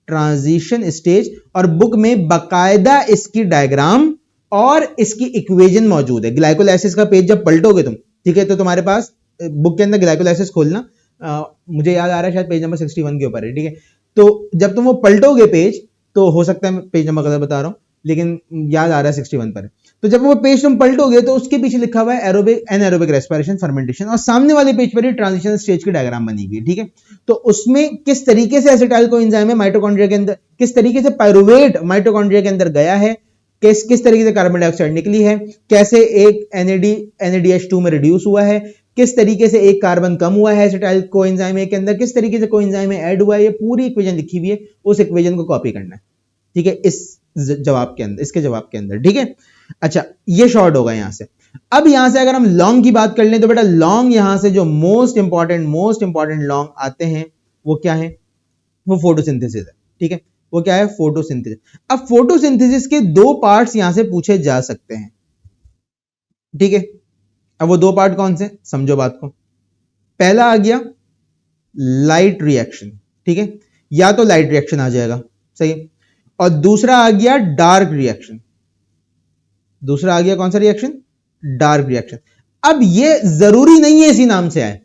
ट्रांजिशन स्टेज। और बुक में बकायदा इसकी डायग्राम और इसकी इक्वेशन मौजूद है। ग्लाइकोलाइसिस का पेज जब पलटोगे तुम, ठीक है, तो तुम्हारे पास बुक के अंदर ग्लाइकोलाइसिस खोलना, मुझे याद आ रहा है शायद पेज नंबर 61 के ऊपर है, ठीक है। तो जब तुम वो पलटोगे पेज, तो हो सकता है पेज नंबर गलत बता रहा हूं, लेकिन याद आ रहा है 61 पर है। तो जब वो पेज तुम पलटोगे तो उसके पीछे लिखा हुआ है एरोबिक एनारोबिक रेस्पिरेशन फर्मेंटेशन, और सामने वाले पेज पर ही ट्रांजिशन स्टेज की डायग्राम बनी हुई है, ठीक है। तो उसमें किस तरीके से एसिटाइल कोएंजाइम है माइटोकॉन्ड्रिया के अंदर, किस तरीके से पायरुवेट माइटोकॉन्ड्रिया के अंदर गया है, किस तरीके से कार्बन डाइऑक्साइड निकली है, कैसे एक NADH2 में रिड्यूस हुआ है, किस तरीके से एक कार्बन कम हुआ है एसिटाइल कोएंजाइम के अंदर, किस तरीके से कोएंजाइम में ऐड हुआ है, ये पूरी इक्वेशन लिखी हुई है। उस इक्वेशन को कॉपी करना है, ठीक है, इस जवाब के अंदर, इसके जवाब के अंदर, ठीक है। अच्छा, ये शॉर्ट होगा यहां से। अब यहां से अगर हम लॉन्ग की बात कर लें तो बेटा लॉन्ग यहां से जो मोस्ट इंपॉर्टेंट लॉन्ग आते हैं वो क्या है, वो फोटोसिंथेसिस है, ठीक है। वो क्या है, फोटोसिंथेसिस। अब फोटोसिंथेसिस के 2 पार्ट्स यहां से पूछे जा सकते हैं, ठीक है। अब वो 2 पार्ट कौन से, समझो बात को। पहला आ गया लाइट रिएक्शन, ठीक है, या तो लाइट रिएक्शन आ जाएगा, सही है। और दूसरा आ गया डार्क रिएक्शन। दूसरा आ गया कौन सा रिएक्शन, डार्क रिएक्शन। अब ये जरूरी नहीं है इसी नाम से आए,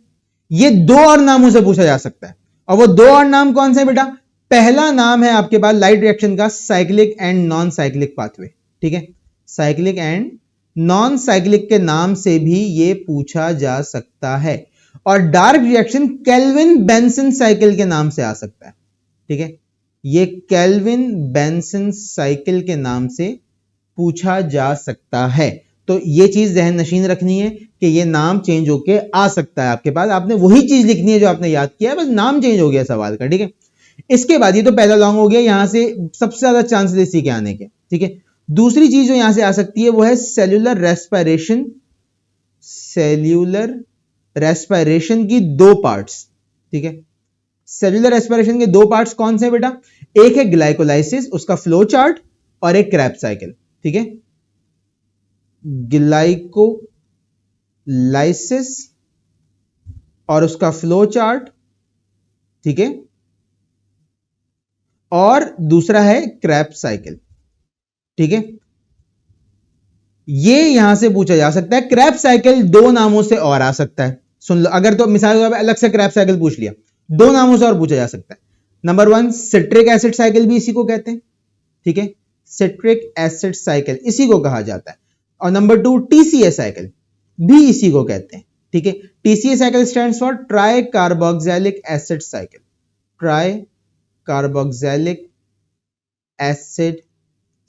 ये 2 और नामों से पूछा जा सकता है। और वो 2 और नाम कौन से हैं बेटा, पहला नाम है आपके पास लाइट रिएक्शन का cyclic and non cyclic pathway, ठीक है। साइक्लिक एंड नॉन साइक्लिक के नाम से भी ये पूछा जा सकता है। और dark reaction kelvin Benson cycle के नाम से आ सकता है, ठीक है। ये केल्विन बेंसन साइकिल के नाम से पूछा जा सकता है। तो ये चीज ज़हन नशीन रखनी है कि ये नाम चेंज होके आ सकता है आपके पास, आपने वही चीज लिखनी है जो आपने याद किया है, बस नाम चेंज हो गया सवाल का, ठीक है। इसके बाद ये तो पहला लॉन्ग हो गया, यहां से सबसे ज्यादा चांसेस इसी के आने के, ठीक है। दूसरी चीज जो यहां से आ सकती है वो है सेल्यूलर रेस्पिरेशन। सेल्यूलर रेस्पिरेशन की 2 पार्ट्स, ठीक है। सेल्यूलर रेस्पिरेशन के 2 पार्ट्स कौन से हैं बेटा, एक है ग्लाइकोलाइसिस, उसका फ्लो चार्ट, और एक क्रैब्स साइकिल, ठीक है। ग्लाइकोलाइसिस और उसका फ्लो चार्ट, ठीक है, और दूसरा है क्रैब्स साइकिल, ठीक है। ये यहां से पूछा जा सकता है। क्रैब्स साइकिल 2 नामों से और आ सकता है, सुन लो। अगर तो मिसाल के तौर पे अलग से क्रैब्स साइकिल पूछ लिया, 2 नामों से और पूछा जा सकता है। नंबर 1 सिट्रिक एसिड साइकिल भी इसी को कहते हैं, ठीक है। सिट्रिक एसिड साइकिल इसी को कहा जाता है। और नंबर 2 TCA साइकिल भी इसी को कहते हैं, ठीक है। TCA cycle stands for try carboxylic acid cycle. Try carboxylic acid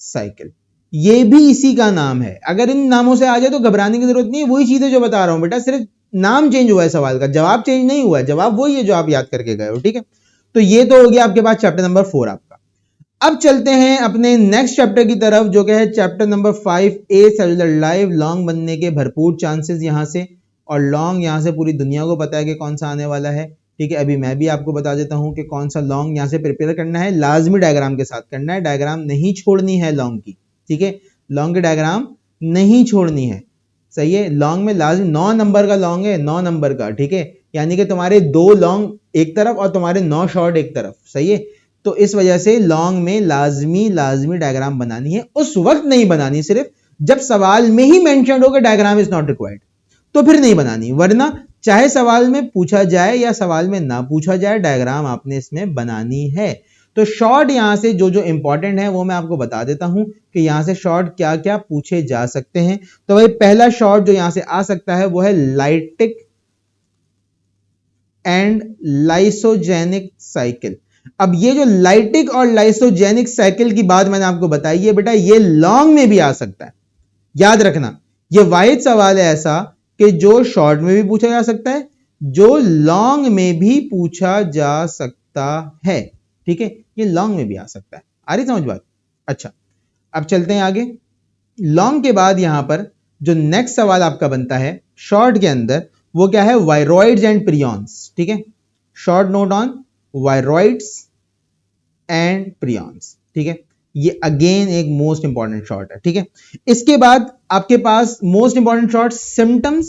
cycle, ये भी इसी का नाम है। अगर इन नामों से आ जाए तो घबराने की जरूरत नहीं है, वही चीज है जो बता रहा हूं बेटा, सिर्फ नाम चेंज हुआ है सवाल का, जवाब चेंज नहीं हुआ है, जवाब वही है जो आप याद करके गए हो, ठीक है। तो ये तो हो गया आपके पास चैप्टर नंबर 4 आपका। अब चलते हैं अपने नेक्स्ट चैप्टर की तरफ, जो कि है chapter number 5A cellular life. Long बनने के भरपूर चांसेस यहां से, और लॉन्ग यहां से पूरी दुनिया को पता है कि कौन सा आने वाला है, ठीक है। अभी मैं भी आपको बता देता हूं कि कौन सा लॉन्ग यहां से प्रिपेयर करना है, लाजमी डायग्राम के साथ करना है, डायग्राम नहीं छोड़नी है लॉन्ग की, ठीक है। लॉन्ग की डायग्राम नहीं छोड़नी है, सही है। लॉन्ग में लाजमी 9 नंबर का लॉन्ग है, 9 नंबर का, ठीक है। यानी कि तुम्हारे 2 लॉन्ग एक तरफ और तुम्हारे 9 शॉर्ट एक तरफ, सही है। तो इस वजह से लॉन्ग में लाजमी डायग्राम बनानी है। उस वक्त नहीं बनानी, सिर्फ जब सवाल में ही मेंशन हो कि डायग्राम इज नॉट रिक्वायर्ड, तो फिर नहीं बनानी। वरना चाहे सवाल में पूछा जाए या सवाल में ना पूछा जाए, डायग्राम आपने इसमें बनानी है। तो शॉर्ट यहां से जो जो इंपॉर्टेंट है वो मैं आपको बता देता हूं कि यहां से शॉर्ट क्या क्या पूछे जा सकते हैं। तो भाई पहला शॉर्ट जो यहां से आ सकता है वो है लाइटिक एंड लाइसोजेनिक साइकिल। अब ये जो लाइटिक और लाइसोजेनिक साइकिल की बात मैंने आपको बताई है बेटा, ये लॉन्ग में भी आ सकता है। याद रखना, ये वाहिद सवाल है ऐसा कि जो शॉर्ट में भी पूछा जा सकता है, जो लॉन्ग में भी पूछा जा सकता है। ठीक है, ये लॉन्ग में भी आ सकता है। आ रही समझ बात? अच्छा, अब चलते हैं आगे। लॉन्ग के बाद यहां पर जो नेक्स्ट सवाल आपका बनता है शॉर्ट के अंदर, वो क्या है? Viroids and prions. ठीक है, short note on viroids and prions. ठीक है, ये अगेन एक मोस्ट इंपॉर्टेंट शॉर्ट है। ठीक है, इसके बाद आपके पास most important short symptoms,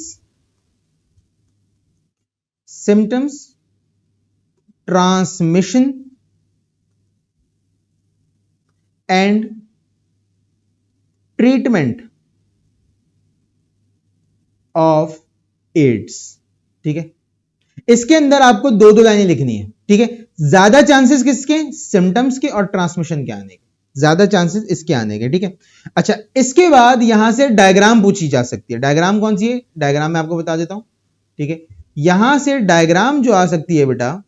symptoms, transmission and treatment of AIDS. ठीक है, इसके अंदर आपको दो दो लाइनें लिखनी है। ठीक है, ज्यादा चांसेस किसके? सिम्टम्स के और ट्रांसमिशन के आने के, ज्यादा चांसेस इसके आने के। ठीक है, अच्छा, इसके बाद यहां से डायग्राम पूछी जा सकती है। डायग्राम कौन सी है? डायग्राम मैं आपको बता देता हूं। ठीक है, यहां से डायग्राम जो आ सकती है बेटा,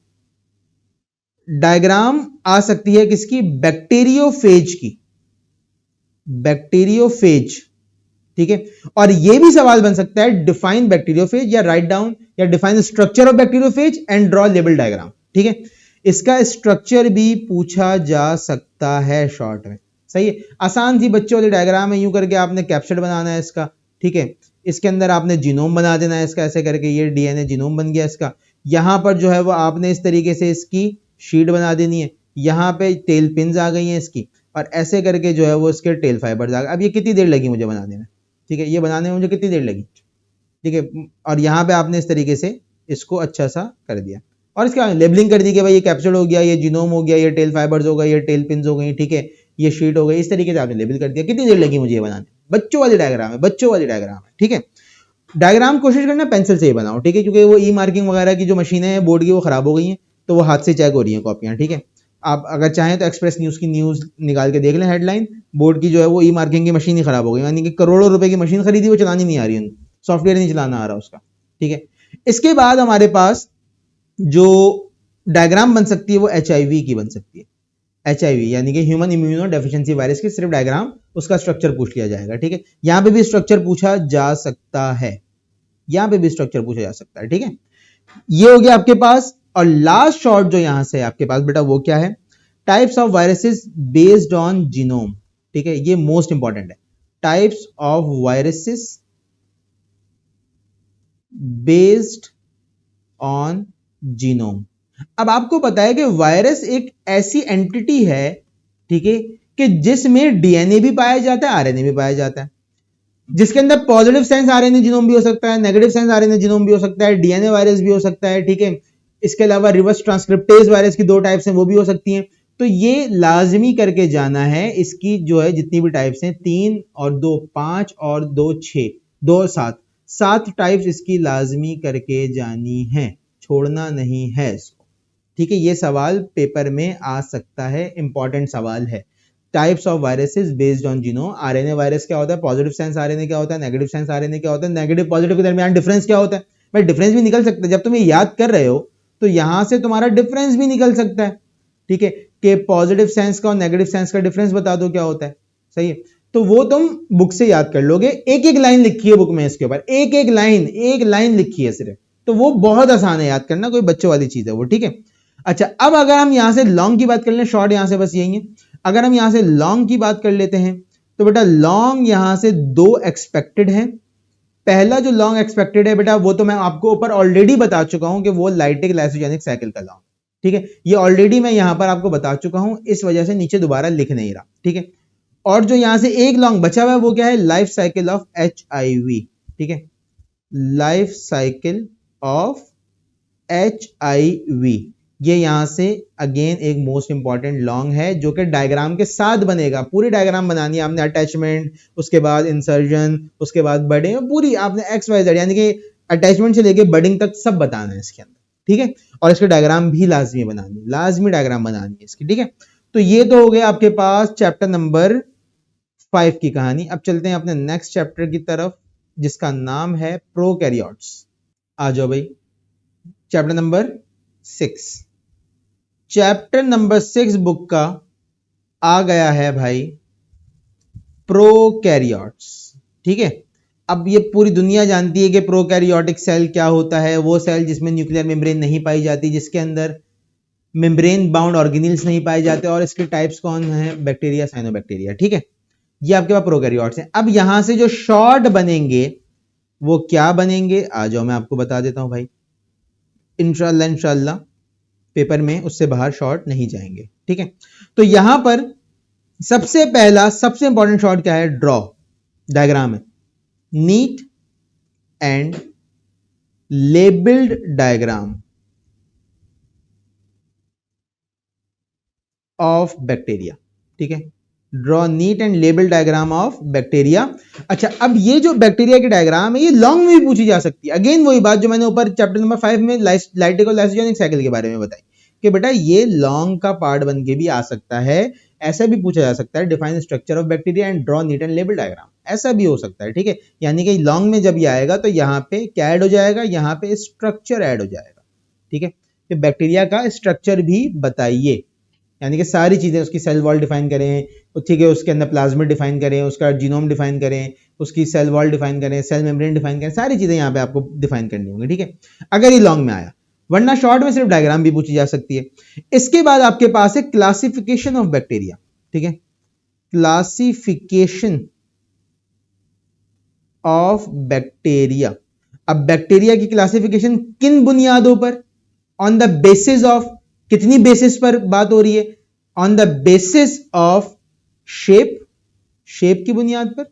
डायग्राम आ सकती है किसकी? बैक्टीरियोफेज की, बैक्टीरियोफेज। ठीक है, और यह भी सवाल बन सकता है डिफाइन बैक्टीरियोफेज, या राइट डाउन या define structure of bacteriophage and draw label diagram. ठीक है, इसका स्ट्रक्चर भी पूछा जा सकता है शॉर्ट में। सही है, आसान सी बच्चों वाली डायग्राम है। यूं करके आपने कैप्चर बनाना है इसका। ठीक है, इसके अंदर आपने जीनोम बना देना है इसका, ऐसे करके ये डीएनए जीनोम बन गया इसका। यहां पर जो है वो आपने इस तरीके से इसकी शीट बना देनी है। यहां पे टेल पिन्स आ गई हैं इसकी, और ऐसे करके जो है वो इसके टेल फाइबर्स आ गए। अब ये कितनी देर लगी मुझे बनाने में? ठीक है, ये बनाने में मुझे कितनी देर लगी? ठीक है, और यहां पे आपने इस तरीके से इसको अच्छा सा कर दिया, और इसका लेबलिंग कर दी कि भाई ये कैप्सूल हो गया, ये जीनोम हो गया, ये टेल फाइबर्स हो गए, ये टेल पिन्स हो गई। ठीक है, ये शीट हो गई। इस तरीके से आपने लेबल कर दिया। कितनी देर लगी मुझे ये बनाने? बच्चों वाली डायग्राम है, बच्चों वाली डायग्राम है। ठीक है, डायग्राम कोशिश करना पेंसिल से ही बनाओ। ठीक है, क्योंकि वो ई मार्किंग वगैरह की जो मशीनें हैं बोर्ड की वो खराब हो गई हैं, तो वो हाथ से चेक हो रही हैं कॉपियां। ठीक है, आप अगर चाहें तो एक्सप्रेस न्यूज की न्यूज निकाल के देख लें, हेडलाइन बोर्ड की जो है वो ई मार्किंग की मशीन ही खराब हो गई, यानी कि करोड़ों रुपए की मशीन खरीदी, वो चलानी नहीं आ रही, सॉफ्टवेयर नहीं चलाना आ रहा उसका। ठीक है, इसके बाद हमारे पास जो डायग्राम बन सकती है वो एचआईवी की बन सकती है। एचआईवी यानी कि ह्यूमन इम्यूनो डेफिशिएंसी वायरस की सिर्फ डायग्राम, उसका स्ट्रक्चर पूछ लिया जाएगा। ठीक है, यहां पे भी स्ट्रक्चर पूछा जा सकता है, यहां पे भी स्ट्रक्चर पूछा जा सकता है। ठीक है, ये हो गया आपके पास। और लास्ट शॉर्ट जो यहां से आपके पास बेटा वो क्या है? Types of viruses based on genome. ठीक है, ये मोस्ट इंपॉर्टेंट है। Types of viruses based on genome. अब आपको पता है कि वायरस एक ऐसी एंटिटी है, ठीक है, कि जिसमें डीएनए भी पाया जाता है, आरएनए भी पाया जाता है, जिसके अंदर पॉजिटिव सेंस आरएनए जीनोम भी हो सकता है, नेगेटिव सेंस आरएनए जीनोम भी हो सकता है, डीएनए वायरस भी हो सकता है। ठीक है, इसके अलावा रिवर्स ट्रांसक्रिप्टेज वायरस की दो टाइप्स हैं, वो भी हो सकती हैं। तो ये लाजमी करके जाना है, इसकी जो है जितनी भी टाइप्स हैं, 3 और 2 5 और 2 6 2 7 7 टाइप्स इसकी लाजमी करके जानी है, छोड़ना नहीं है इसको। ठीक है, ये सवाल पेपर में आ सकता है, इंपॉर्टेंट सवाल है। Types of viruses based on genome. RNA virus क्या होता है? पॉजिटिव सेंस आरएनए क्या होता है? नेगेटिव सेंस आरएनए क्या होता है? नेगेटिव पॉजिटिव के दरमियान डिफरेंस क्या होता है? भाई डिफरेंस भी निकल सकता है, जब तुम ये याद कर रहे हो तो यहां से तुम्हारा डिफरेंस भी निकल सकता है। ठीक है, कि पॉजिटिव सेंस का और नेगेटिव सेंस का डिफरेंस बता दो क्या होता है। सही है, तो वो तुम बुक से याद कर लोगे। एक एक लाइन लिखी है बुक में इसके ऊपर, एक लाइन लिखी है सिर्फ, तो वो बहुत आसान है याद करना, कोई बच्चों वाली चीज है वो। ठीक है, अच्छा, अब अगर हम यहां से लॉन्ग की बात कर लें, शॉर्ट यहां से बस यही है। अगर हम यहां से लॉन्ग की बात कर लेते हैं तो बेटा लॉन्ग यहां से दो एक्सपेक्टेड है। पहला जो लॉन्ग एक्सपेक्टेड है बेटा, वो तो मैं आपको ऊपर ऑलरेडी बता चुका हूं कि वो लाइटिक लाइसोजेनिक साइकिल का लॉन्ग। ठीक है, ये ऑलरेडी मैं यहां पर आपको बता चुका हूं, इस वजह से नीचे दोबारा लिख नहीं रहा। ठीक है, और जो यहां से एक लॉन्ग बचा हुआ है वो क्या है? Life cycle of HIV। ठीक है, लाइफ साइकिल ऑफ HIV, ये यहां से अगेन एक मोस्ट इंपॉर्टेंट लॉन्ग है, जो कि डायग्राम के साथ बनेगा। पूरी डायग्राम बनानी है आपने, अटैचमेंट, उसके बाद इंसर्जन, उसके बाद बडिंग, पूरी आपने XYZ यानी कि अटैचमेंट से लेके बडिंग तक सब बताना है इसके अंदर। ठीक है, और इसके डायग्राम भी लाजमी बनानी, लाजमी डायग्राम बनानी है इसकी। ठीक है, तो ये तो हो गया आपके पास चैप्टर नंबर 5 की कहानी। अब चलते हैं अपने नेक्स्ट चैप्टर की तरफ, जिसका नाम है प्रोकैरियोट्स। आ जाओ भाई, chapter number 6। Chapter number 6 book का आ गया है भाई प्रोकैरियोट्स। ठीक है, अब ये पूरी दुनिया जानती है कि प्रोकैरियोटिक सेल क्या होता है, वो सेल जिसमें न्यूक्लियर मेम्ब्रेन नहीं पाई जाती, जिसके अंदर मेम्ब्रेन बाउंड ऑर्गेनिल्स नहीं पाए जाते, और इसके टाइप्स कौन है, बैक्टीरिया, साइनोबैक्टीरिया। ठीक है, ये आपके पास प्रोकैरियोट्स हैं। अब यहां से जो शॉर्ट बनेंगे वो क्या बनेंगे, आ जाओ मैं आपको बता देता हूं भाई, इंशाल्लाह पेपर में उससे बाहर शॉर्ट नहीं जाएंगे। ठीक है, तो यहां पर सबसे पहला सबसे इंपॉर्टेंट शॉर्ट क्या है, ड्रॉ डायग्राम है, neat and labelled diagram of bacteria. ठीक है, draw neat and label diagram of bacteria. अच्छा, अब ये जो बैक्टीरिया की डायग्राम है ये लॉन्ग में भी पूछी जा सकती है। अगेन वही बात जो मैंने ऊपर चैप्टर नंबर 5 में लाइटिक और लाइसोजेनिक साइकिल के बारे में बताई कि बेटा ये लॉन्ग का पार्ट बन के भी आ सकता है, ऐसा भी पूछा जा सकता है, define structure of bacteria and draw neat and label diagram, ऐसा भी हो सकता है। ठीक है, यानी कि लॉन्ग में जब ये आएगा तो यहाँ पे क्या ऐड हो जाएगा, यहाँ पे स्ट्रक्चर ऐड हो जाएगा। ठीक है, तो बैक्टीरिया का स्ट्रक्चर भी बताइए, यानी कि सारी चीजें, उसकी सेल वॉल डिफाइन करें, ठीक है, उसके अंदर प्लाज्मिड डिफाइन करें, उसका जीनोम डिफाइन करें, उसकी सेल वॉल डिफाइन करें, सेल मेम्ब्रेन डिफाइन करें, सारी चीजें यहाँ पे आपको डिफाइन करनी होंगी। ठीक है, अगर ये लॉन्ग में आया, वरना शॉर्ट में सिर्फ डायग्राम भी पूछी जा सकती है। इसके बाद आपके पास है क्लासिफिकेशन ऑफ बैक्टीरिया। ठीक है, क्लासिफिकेशन ऑफ बैक्टीरिया। अब बैक्टीरिया की क्लासिफिकेशन किन बुनियादों पर, ऑन द बेसिस ऑफ, कितनी बेसिस पर बात हो रही है, on the basis of shape, shape की बुनियाद पर,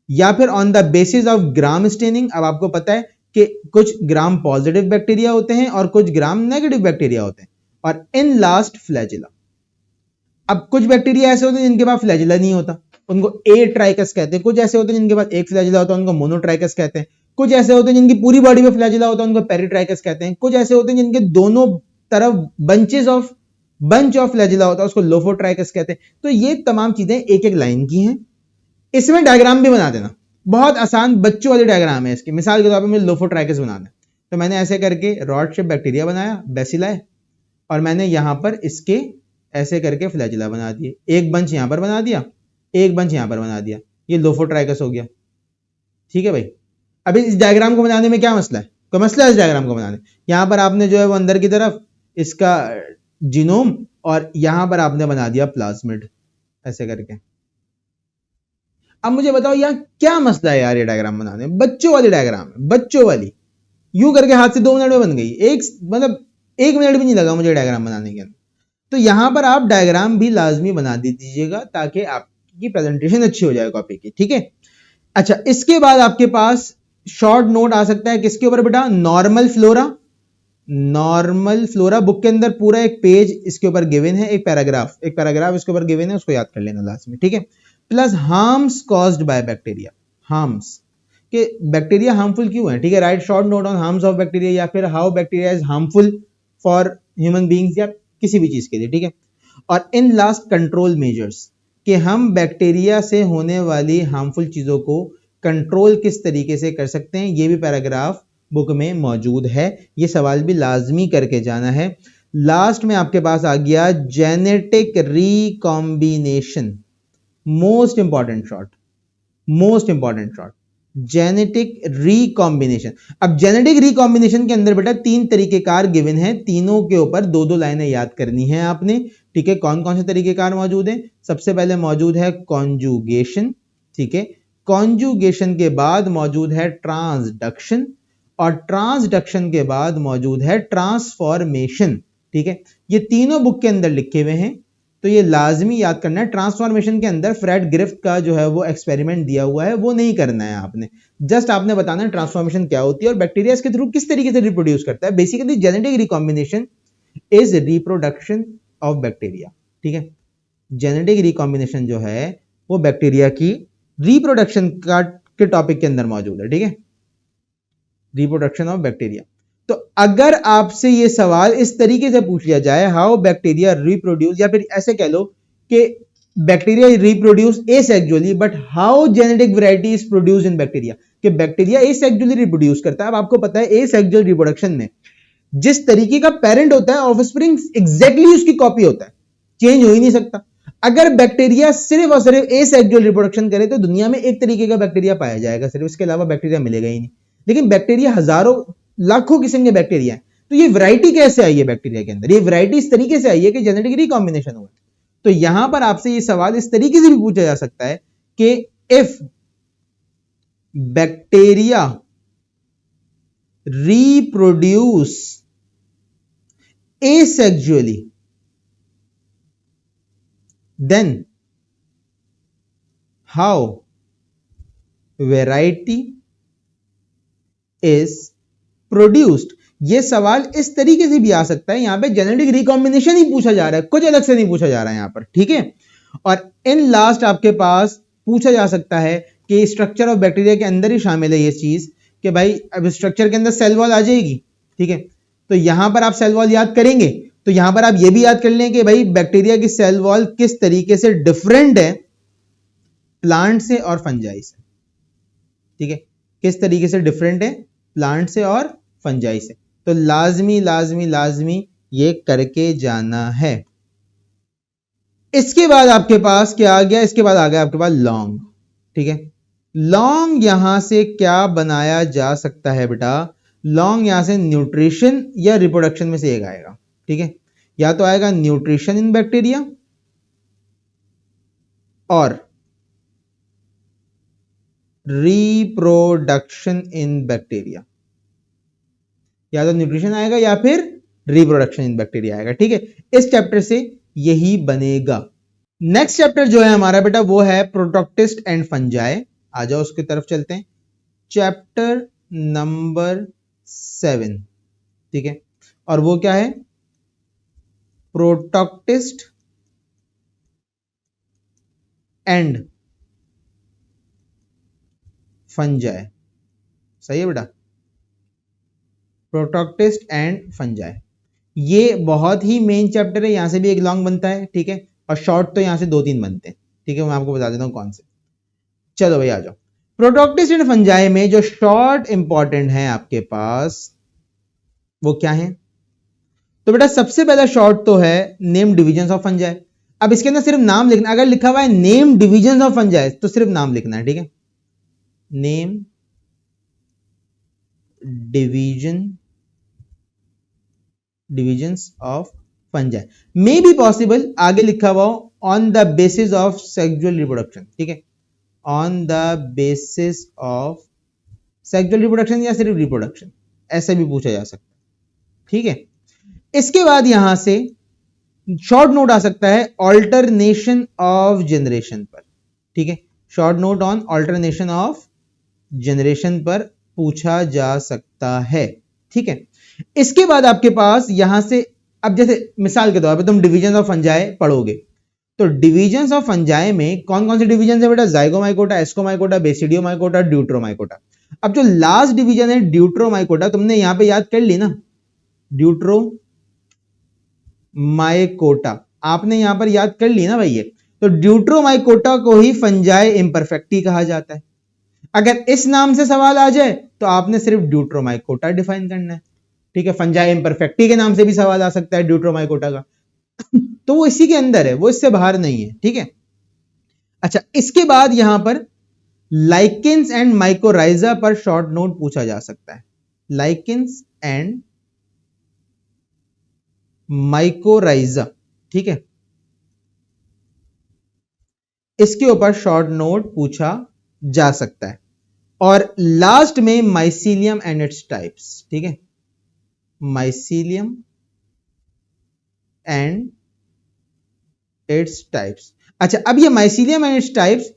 या फिर on the basis of gram staining. अब आपको पता है कि कुछ ग्राम पॉजिटिव बैक्टीरिया होते हैं और कुछ ग्राम नेगेटिव बैक्टीरिया होते हैं, और इन लास्ट फ्लैजिला। अब कुछ बैक्टीरिया ऐसे होते हैं जिनके पास फ्लैजिला नहीं होता, उनको ए ट्राइकस कहते हैं। कुछ ऐसे होते हैं जिनके पास एक फ्लैजिला होता है, उनको मोनोट्राइकस कहते हैं। कुछ ऐसे होते हैं जिनकी पूरी बॉडी में फ्लैजिला होता है, उनको पेरिट्राइकस कहते हैं। कुछ ऐसे होते हैं जिनके दोनों तरफ बंच ऑफ फ्लैजिला होता है, उसको लोफोट्राइकस कहते हैं। तो ये तमाम चीजें एक एक लाइन की हैं। इसमें डायग्राम भी बना देना, बहुत आसान बच्चों वाली डायग्राम है इसकी। मिसाल के तौर पर मुझे लोफोट्राइकस बनाना है, तो मैंने ऐसे करके रॉड शेप बैक्टीरिया बनाया, बेसिलाए, और मैंने यहां पर इसके ऐसे करके फ्लैजिला बना दिए, एक बंच यहां पर बना दिया, एक बंच यहां पर बना दिया, ये लोफोट्राइकस हो गया। ठीक है भाई, अभी इस डायग्राम को बनाने में क्या मसला है, कोई मसला है इस डायग्राम को बनाने? यहां पर आपने जो है वो अंदर की तरफ इसका जीनोम, और यहां पर आपने बना दिया प्लाज्मिड, ऐसे करके। अब मुझे बताओ यार क्या मसला है यार, ये डायग्राम बनाने में बच्चों वाली डायग्राम है, बच्चों वाली, यूं करके हाथ से 2 मिनट में बन गई, मतलब 1 मिनट भी नहीं लगा मुझे डायग्राम बनाने के अंदर। तो यहां पर आप डायग्राम भी लाजमी बना दीजिएगा ताकि आपकी प्रेजेंटेशन अच्छी हो जाए कॉपी की। ठीक है, अच्छा, इसके बाद आपके पास शॉर्ट नोट आ सकता है किसके ऊपर बेटा, normal flora. Normal flora book के अंदर पूरा एक पेज इसके ऊपर गिवन है, एक पैराग्राफ इसके ऊपर गिवन है, उसको याद कर लेना लास्ट में। ठीक है, plus harms caused by bacteria, harms कि बैक्टीरिया हार्मफुल क्यों है। ठीक है, right short note on harms of bacteria, या फिर how bacteria is harmful for human beings, या किसी भी चीज के लिए। ठीक है, और इन लास्ट कंट्रोल मेजर्स कि हम बैक्टीरिया से होने वाली हार्मफुल चीजों को कंट्रोल किस तरीके से कर सकते हैं, ये भी पैराग्राफ बुक में मौजूद है। ये सवाल भी लाजमी करके जाना है। लास्ट में आपके पास आ गया genetic recombination, most important short, most important short, genetic recombination. अब जेनेटिक रिकॉम्बिनेशन के अंदर बेटा 3 तरीकेकार गिवन है, तीनों के ऊपर 2-2 लाइनें याद करनी है आपने। ठीक है, कौन कौन से तरीकेकार मौजूद हैं? सबसे पहले मौजूद है कॉन्जुगेशन। ठीक है, कॉन्जुगेशन के बाद मौजूद है ट्रांसडक्शन, और ट्रांसडक्शन के बाद मौजूद है ट्रांसफॉर्मेशन। ठीक है, ये तीनों बुक के अंदर लिखे हुए हैं, तो ये लाजमी याद करना है। ट्रांसफॉर्मेशन के अंदर फ्रेड ग्रिफ्थ का जो है वो एक्सपेरिमेंट दिया हुआ है, वो नहीं करना है आपने, जस्ट आपने बताना है ट्रांसफॉर्मेशन क्या होती है और बैक्टीरिया इसके थ्रू किस तरीके से रिप्रोड्यूस करता है। Basically genetic recombination is reproduction of bacteria. ठीक है, जेनेटिक रिकॉम्बिनेशन जो है वो बैक्टीरिया की रिप्रोडक्शन का के टॉपिक के अंदर मौजूद है। ठीक है, रिप्रोडक्शन ऑफ बैक्टीरिया। तो अगर आपसे ये सवाल इस तरीके से पूछ लिया जाए, हाउ बैक्टीरिया रिप्रोड्यूस, या फिर ऐसे कह लो कि bacteria reproduce asexually but how genetic variety is produced in bacteria, कि बैक्टीरिया एसेक्सुअली रिप्रोड्यूस करता है। अब आपको पता है एसेक्सुअल रिप्रोडक्शन में जिस तरीके का पेरेंट होता है, ऑफस्प्रिंग एग्जैक्टली उसकी कॉपी होता है, चेंज हो ही नहीं सकता। अगर बैक्टीरिया सिर्फ और सिर्फ एसेक्सुअल रिप्रोडक्शन करे तो दुनिया में एक तरीके का बैक्टीरिया पाया जाएगा, सिर्फ इसके अलावा बैक्टीरिया मिलेगा ही नहीं। लेकिन बैक्टीरिया हजारों लाखों किस्म के बैक्टीरिया है, तो ये वैरायटी कैसे आई है बैक्टीरिया के अंदर? ये वैरायटी इस तरीके से आई है कि जेनेटिक रिकॉम्बिनेशन हुआ। तो यहां पर आपसे ये सवाल इस तरीके से भी पूछा जा सकता है कि if bacteria reproduce asexually, then how variety is produced? ये सवाल इस तरीके से भी आ सकता है, यहां पे जेनेटिक रिकॉम्बिनेशन ही पूछा जा रहा है, कुछ अलग से नहीं पूछा जा रहा है यहां पर, ठीक है। और इन लास्ट आपके पास पूछा जा सकता है कि स्ट्रक्चर ऑफ बैक्टीरिया के अंदर ही शामिल है ये चीज कि भाई अब स्ट्रक्चर के अंदर सेल वॉल आ जाएगी, ठीक है। तो यहां पर आप सेल वॉल याद करेंगे तो यहां पर आप ये भी याद कर लें कि भाई बैक्टीरिया की सेल वॉल किस तरीके से डिफरेंट है प्लांट से और फंजाई से, ठीक है। किस तरीके से डिफरेंट है प्लांट से और फंजाई से, तो लाजमी लाजमी लाजमी ये करके जाना है। इसके बाद आपके पास क्या आ गया? इसके बाद आ गया आपके पास लॉन्ग, ठीक है। लॉन्ग यहां से क्या बनाया जा सकता है बेटा? लॉन्ग यहां से न्यूट्रिशन या रिप्रोडक्शन में से एक आएगा, ठीक है। या तो आएगा न्यूट्रिशन इन बैक्टीरिया और रिप्रोडक्शन इन बैक्टीरिया, या तो न्यूट्रिशन आएगा या फिर रिप्रोडक्शन इन बैक्टीरिया आएगा, ठीक है। इस चैप्टर से यही बनेगा। नेक्स्ट चैप्टर जो है हमारा बेटा वो है प्रोटोक्टिस्ट एंड फंजाई। आ जाओ उसकी तरफ चलते हैं। चैप्टर नंबर 7, ठीक है। और वो क्या है? प्रोटोक्टिस्ट एंड फंजाई। सही है बेटा, प्रोटोक्टिस्ट एंड फंजाई। ये बहुत ही मेन चैप्टर है, यहां से भी एक लॉन्ग बनता है, ठीक है। और शॉर्ट तो यहां से 2-3 बनते हैं, ठीक है। मैं आपको बता देता हूं कौन से। चलो भाई आ जाओ। प्रोटोक्टिस्ट एंड फंजाई में जो शॉर्ट इंपॉर्टेंट है आपके पास वो क्या है? तो बेटा सबसे पहला शॉर्ट तो है नेम डिविजन्स ऑफ फंजाई। अब इसके अंदर सिर्फ नाम लिखना, अगर लिखा हुआ है नेम डिविजन्स ऑफ फंजाई तो सिर्फ नाम लिखना है, ठीक है। Name divisions of fungi may be possible, आगे लिखा हुआ on the basis of sexual reproduction, ठीक है। On the basis of sexual reproduction या सिर्फ रिप्रोडक्शन, ऐसा भी पूछा जा सकता है, ठीक है। इसके बाद यहां से शॉर्ट नोट आ सकता है ऑल्टरनेशन ऑफ जनरेशन पर, ठीक है। Short note on alternation of generation पर पूछा जा सकता है, ठीक है। इसके बाद आपके पास यहां से अब जैसे मिसाल के तौर पे तुम डिवीजन ऑफ फंजाई पढ़ोगे तो डिवीजन ऑफ फंजाई में कौन कौन से डिवीजन है बेटा? Zygomycota, ascomycota, basidiomycota, deuteromycota. अब जो लास्ट डिवीजन है ड्यूट्रोमाइकोटा तुमने यहां पे याद कर ली ना, ड्यूट्रोमाइकोटा आपने यहां पर याद कर ली ना भाई। ये तो ड्यूट्रोमाइकोटा को ही फंजाई इम्परफेक्टी कहा जाता है। अगर इस नाम से सवाल आ जाए तो आपने सिर्फ ड्यूट्रोमाइकोटा डिफाइन करना है, ठीक है। फंजाई इम्परफेक्टी के नाम से भी सवाल आ सकता है ड्यूट्रोमाइकोटा का तो वो इसी के अंदर है, वो इससे बाहर नहीं है, ठीक है। अच्छा, इसके बाद यहां पर लाइकेंस एंड माइकोराइजा पर शॉर्ट नोट पूछा जा सकता है। लाइकेंस एंड माइकोराइजा, ठीक है। इसके ऊपर शॉर्ट नोट पूछा जा सकता है। और लास्ट में माइसीलियम एंड इट्स टाइप्स, ठीक है। Mycelium and its types. अच्छा, अब ये mycelium and its types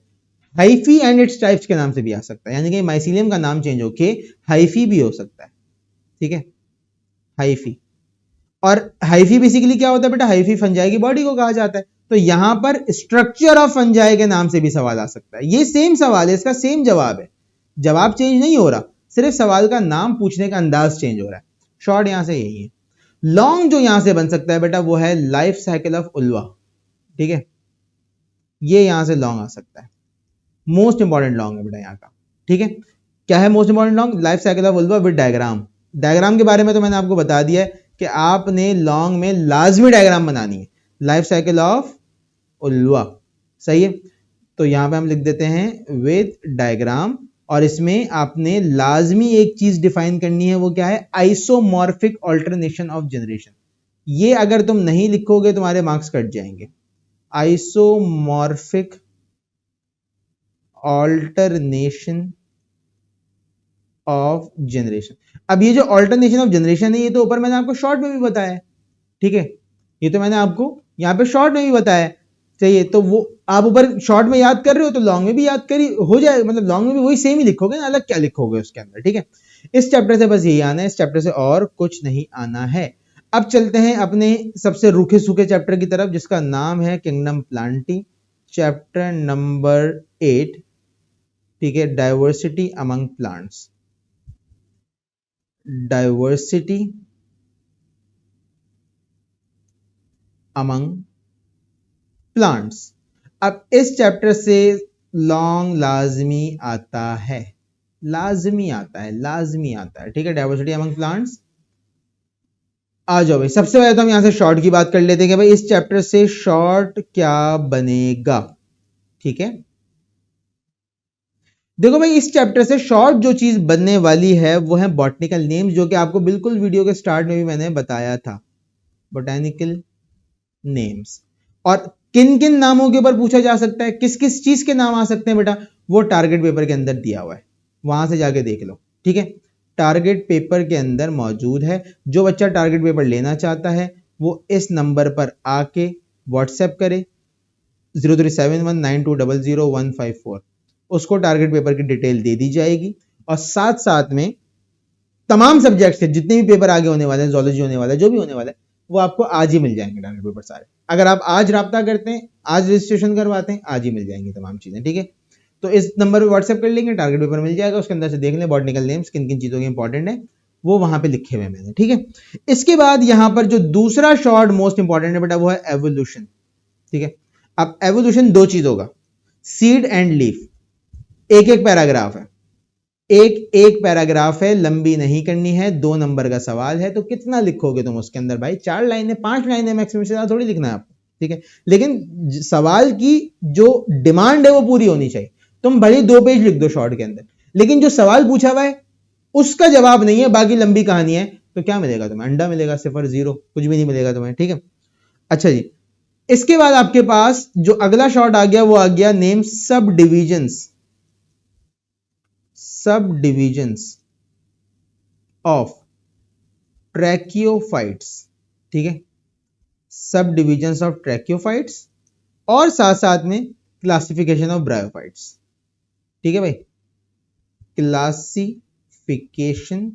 hyphae and its types के नाम से भी आ सकता है, यानी कि माइसीलियम का नाम चेंज होके हाइफी भी हो सकता है, ठीक है। हाइफी, और हाइफी बेसिकली क्या होता है बेटा? हाइफी फंजाई की बॉडी को कहा जाता है। तो यहां पर स्ट्रक्चर ऑफ फंजाई के नाम से भी सवाल आ सकता है। ये सेम सवाल है, इसका सेम जवाब है, जवाब चेंज नहीं हो रहा, सिर्फ सवाल का नाम पूछने का अंदाज चेंज हो रहा है। शॉर्ट यहां से यही है। लॉन्ग जो यहां से बन सकता है बेटा वो है लाइफ साइकिल ऑफ उल्वा, ठीक है। ये यहां से लॉन्ग आ सकता है, मोस्ट इंपॉर्टेंट लॉन्ग है बेटा यहां का, ठीक है। क्या है most important long? Life cycle of uvula with diagram. Diagram के बारे में तो मैंने आपको बता दिया है कि आपने लॉन्ग में लाजमी डायग्राम बनानी है। Life cycle of uvula. सही है, तो यहाँ पे हम लिख देते हैं विद डायग्राम, और इसमें आपने लाजमी एक चीज डिफाइन करनी है, वो क्या है, आइसोमॉर्फिक ऑल्टरनेशन ऑफ जनरेशन। ये अगर तुम नहीं लिखोगे तुम्हारे मार्क्स कट जाएंगे। Isomorphic alternation of generation. अब ये जो ऑल्टरनेशन ऑफ जनरेशन है, ये तो ऊपर मैंने आपको शॉर्ट में भी बताया है, ठीक है, ये तो मैंने आपको यहाँ पे शॉर्ट में भी बताया है। सही है, तो वो आप ऊपर शॉर्ट में याद कर रहे हो तो लॉन्ग में भी याद करी हो जाए, मतलब लॉन्ग में भी वही सेम ही लिखोगे ना, अलग क्या लिखोगे उसके अंदर, ठीक है। इस चैप्टर से बस यही आना है, इस चैप्टर से और कुछ नहीं आना है। अब चलते हैं अपने सबसे रूखे सूखे चैप्टर की तरफ, जिसका नाम है किंगडम प्लांटिंग, चैप्टर नंबर 8, ठीक है, diversity among plants. Diversity among plants. अब इस चैप्टर से लॉन्ग लाजमी आता है, लाजमी आता है, लाजमी आता है, ठीक है, डाइवर्सिटी अमंग प्लांट्स। आ जाओ भाई, सबसे पहले तो हम यहां से शॉर्ट की बात कर लेते हैं कि भाई इस चैप्टर से शॉर्ट क्या बनेगा, ठीक है। देखो भाई, इस चैप्टर से शॉर्ट जो चीज बनने वाली है वो है बॉटनिकल नेम्स, जो कि आपको बिल्कुल वीडियो के स्टार्ट में भी मैंने बताया था, बोटेनिकल नेम्स। और किन किन नामों के ऊपर पूछा जा सकता है, किस किस चीज के नाम आ सकते हैं बेटा, वो टारगेट पेपर के अंदर दिया हुआ है, वहां से जाके देख लो, ठीक है। टारगेट पेपर के अंदर मौजूद है। जो बच्चा टारगेट पेपर लेना चाहता है वो इस नंबर पर आके व्हाट्सएप करे 037192000154, उसको टारगेट पेपर की डिटेल दे दी जाएगी, और साथ साथ में तमाम सब्जेक्ट से जितने भी पेपर आगे होने वाले हैं, जोलॉजी होने वाला है, जो भी होने वाला है, वो आपको आज ही मिल जाएंगे टारगेट पेपर सारे। अगर आप आज राब्ता करते हैं, आज रजिस्ट्रेशन करवाते हैं, आज ही मिल जाएंगी तमाम चीजें, ठीक है। तो इस नंबर पर व्हाट्सएप कर लेंगे, टारगेट पेपर मिल जाएगा, उसके अंदर से देख लें बॉटनिकल नेम्स किन किन चीजों के इंपॉर्टेंट है, वो वहां पे लिखे हुए मैंने, ठीक है। इसके बाद यहां पर जो दूसरा शॉर्ट मोस्ट इंपॉर्टेंट है बेटा, वो है एवोल्यूशन, ठीक है। अब एवोल्यूशन दो चीज होगा, सीड एंड लीफ, एक एक पैराग्राफ है, एक एक पैराग्राफ है, लंबी नहीं करनी है, 2 नंबर का सवाल है, तो कितना लिखोगे तुम उसके अंदर भाई, 4 लाइनें 5 लाइनें मैक्सिमम, से ज्यादा थोड़ी लिखना है आपको, ठीक है। लेकिन सवाल की जो डिमांड है वो पूरी होनी चाहिए। तुम भले 2 पेज लिख दो शॉर्ट के अंदर, लेकिन जो सवाल पूछा हुआ है उसका जवाब नहीं है, बाकी लंबी कहानी है, तो क्या मिलेगा तुम्हें, अंडा मिलेगा, 0 0, कुछ भी नहीं मिलेगा तुम्हें, ठीक है। अच्छा जी, इसके बाद आपके पास जो अगला शॉर्ट आ गया, वो आ गया नेम सब डिविजन्स, सब डिविजन्स ऑफ ट्रैकियोफाइट्स, ठीक है, सब डिविजन्स ऑफ ट्रैकियोफाइट्स, और साथ साथ में क्लासिफिकेशन ऑफ ब्रायोफाइट्स, ठीक है भाई, classification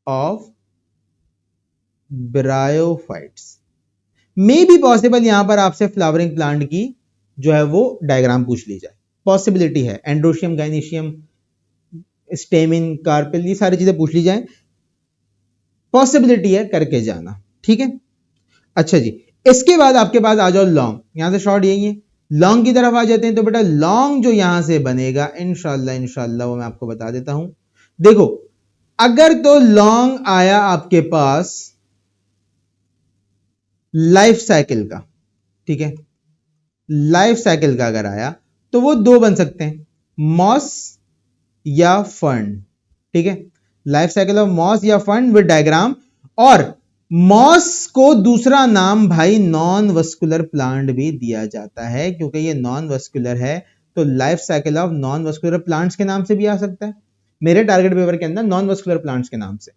of bryophytes. May be possible यहां पर आपसे फ्लावरिंग प्लांट की जो है वो डायग्राम पूछ ली जाए, पॉसिबिलिटी है, एंड्रोशियम, गाइनीशियम, स्टेमिन, कार्पेल, ये सारी चीजें पूछ ली जाए, पॉसिबिलिटी है, करके जाना, ठीक है। अच्छा जी, इसके बाद आपके पास आ जाओ लॉन्ग, यहां से शॉर्ट यही है, लॉन्ग की तरफ आ जाते हैं। तो बेटा लॉन्ग जो यहां से बनेगा इंशाल्लाह वो मैं आपको बता देता हूं। देखो, अगर तो लॉन्ग आया आपके पास लाइफ साइकिल का, ठीक है, लाइफ साइकिल का अगर आया तो वो 2 बन सकते हैं, मॉस या फर्न, ठीक है, लाइफ साइकिल ऑफ मॉस या फर्न विद डायग्राम। और मॉस को दूसरा नाम भाई नॉन वस्कुलर प्लांट भी दिया जाता है, क्योंकि ये नॉन वस्कुलर है, तो life cycle of non vascular plants के नाम से भी आ सकता है मेरे टारगेट पेपर के अंदर, नॉन वस्कुलर प्लांट्स के नाम से,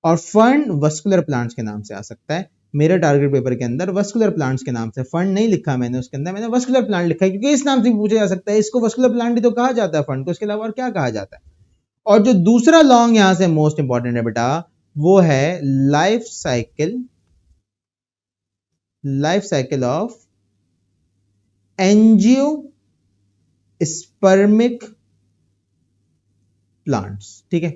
और फर्न वस्कुलर प्लांट्स के नाम से आ सकता है मेरे टारगेट पेपर के अंदर, वस्कुलर प्लांट्स के नाम से। फर्न नहीं लिखा मैंने उसके अंदर, मैंने वस्कुलर प्लांट लिखा है, क्योंकि इस नाम से भी पूछा जा सकता है, इसको वस्कुलर प्लांट ही तो कहा जाता है, फर्न को, इसके अलावा और क्या कहा जाता है। और जो दूसरा लॉन्ग यहां से मोस्ट इंपॉर्टेंट है बेटा, वो है life cycle, life cycle of angiospermic plants, ठीक है।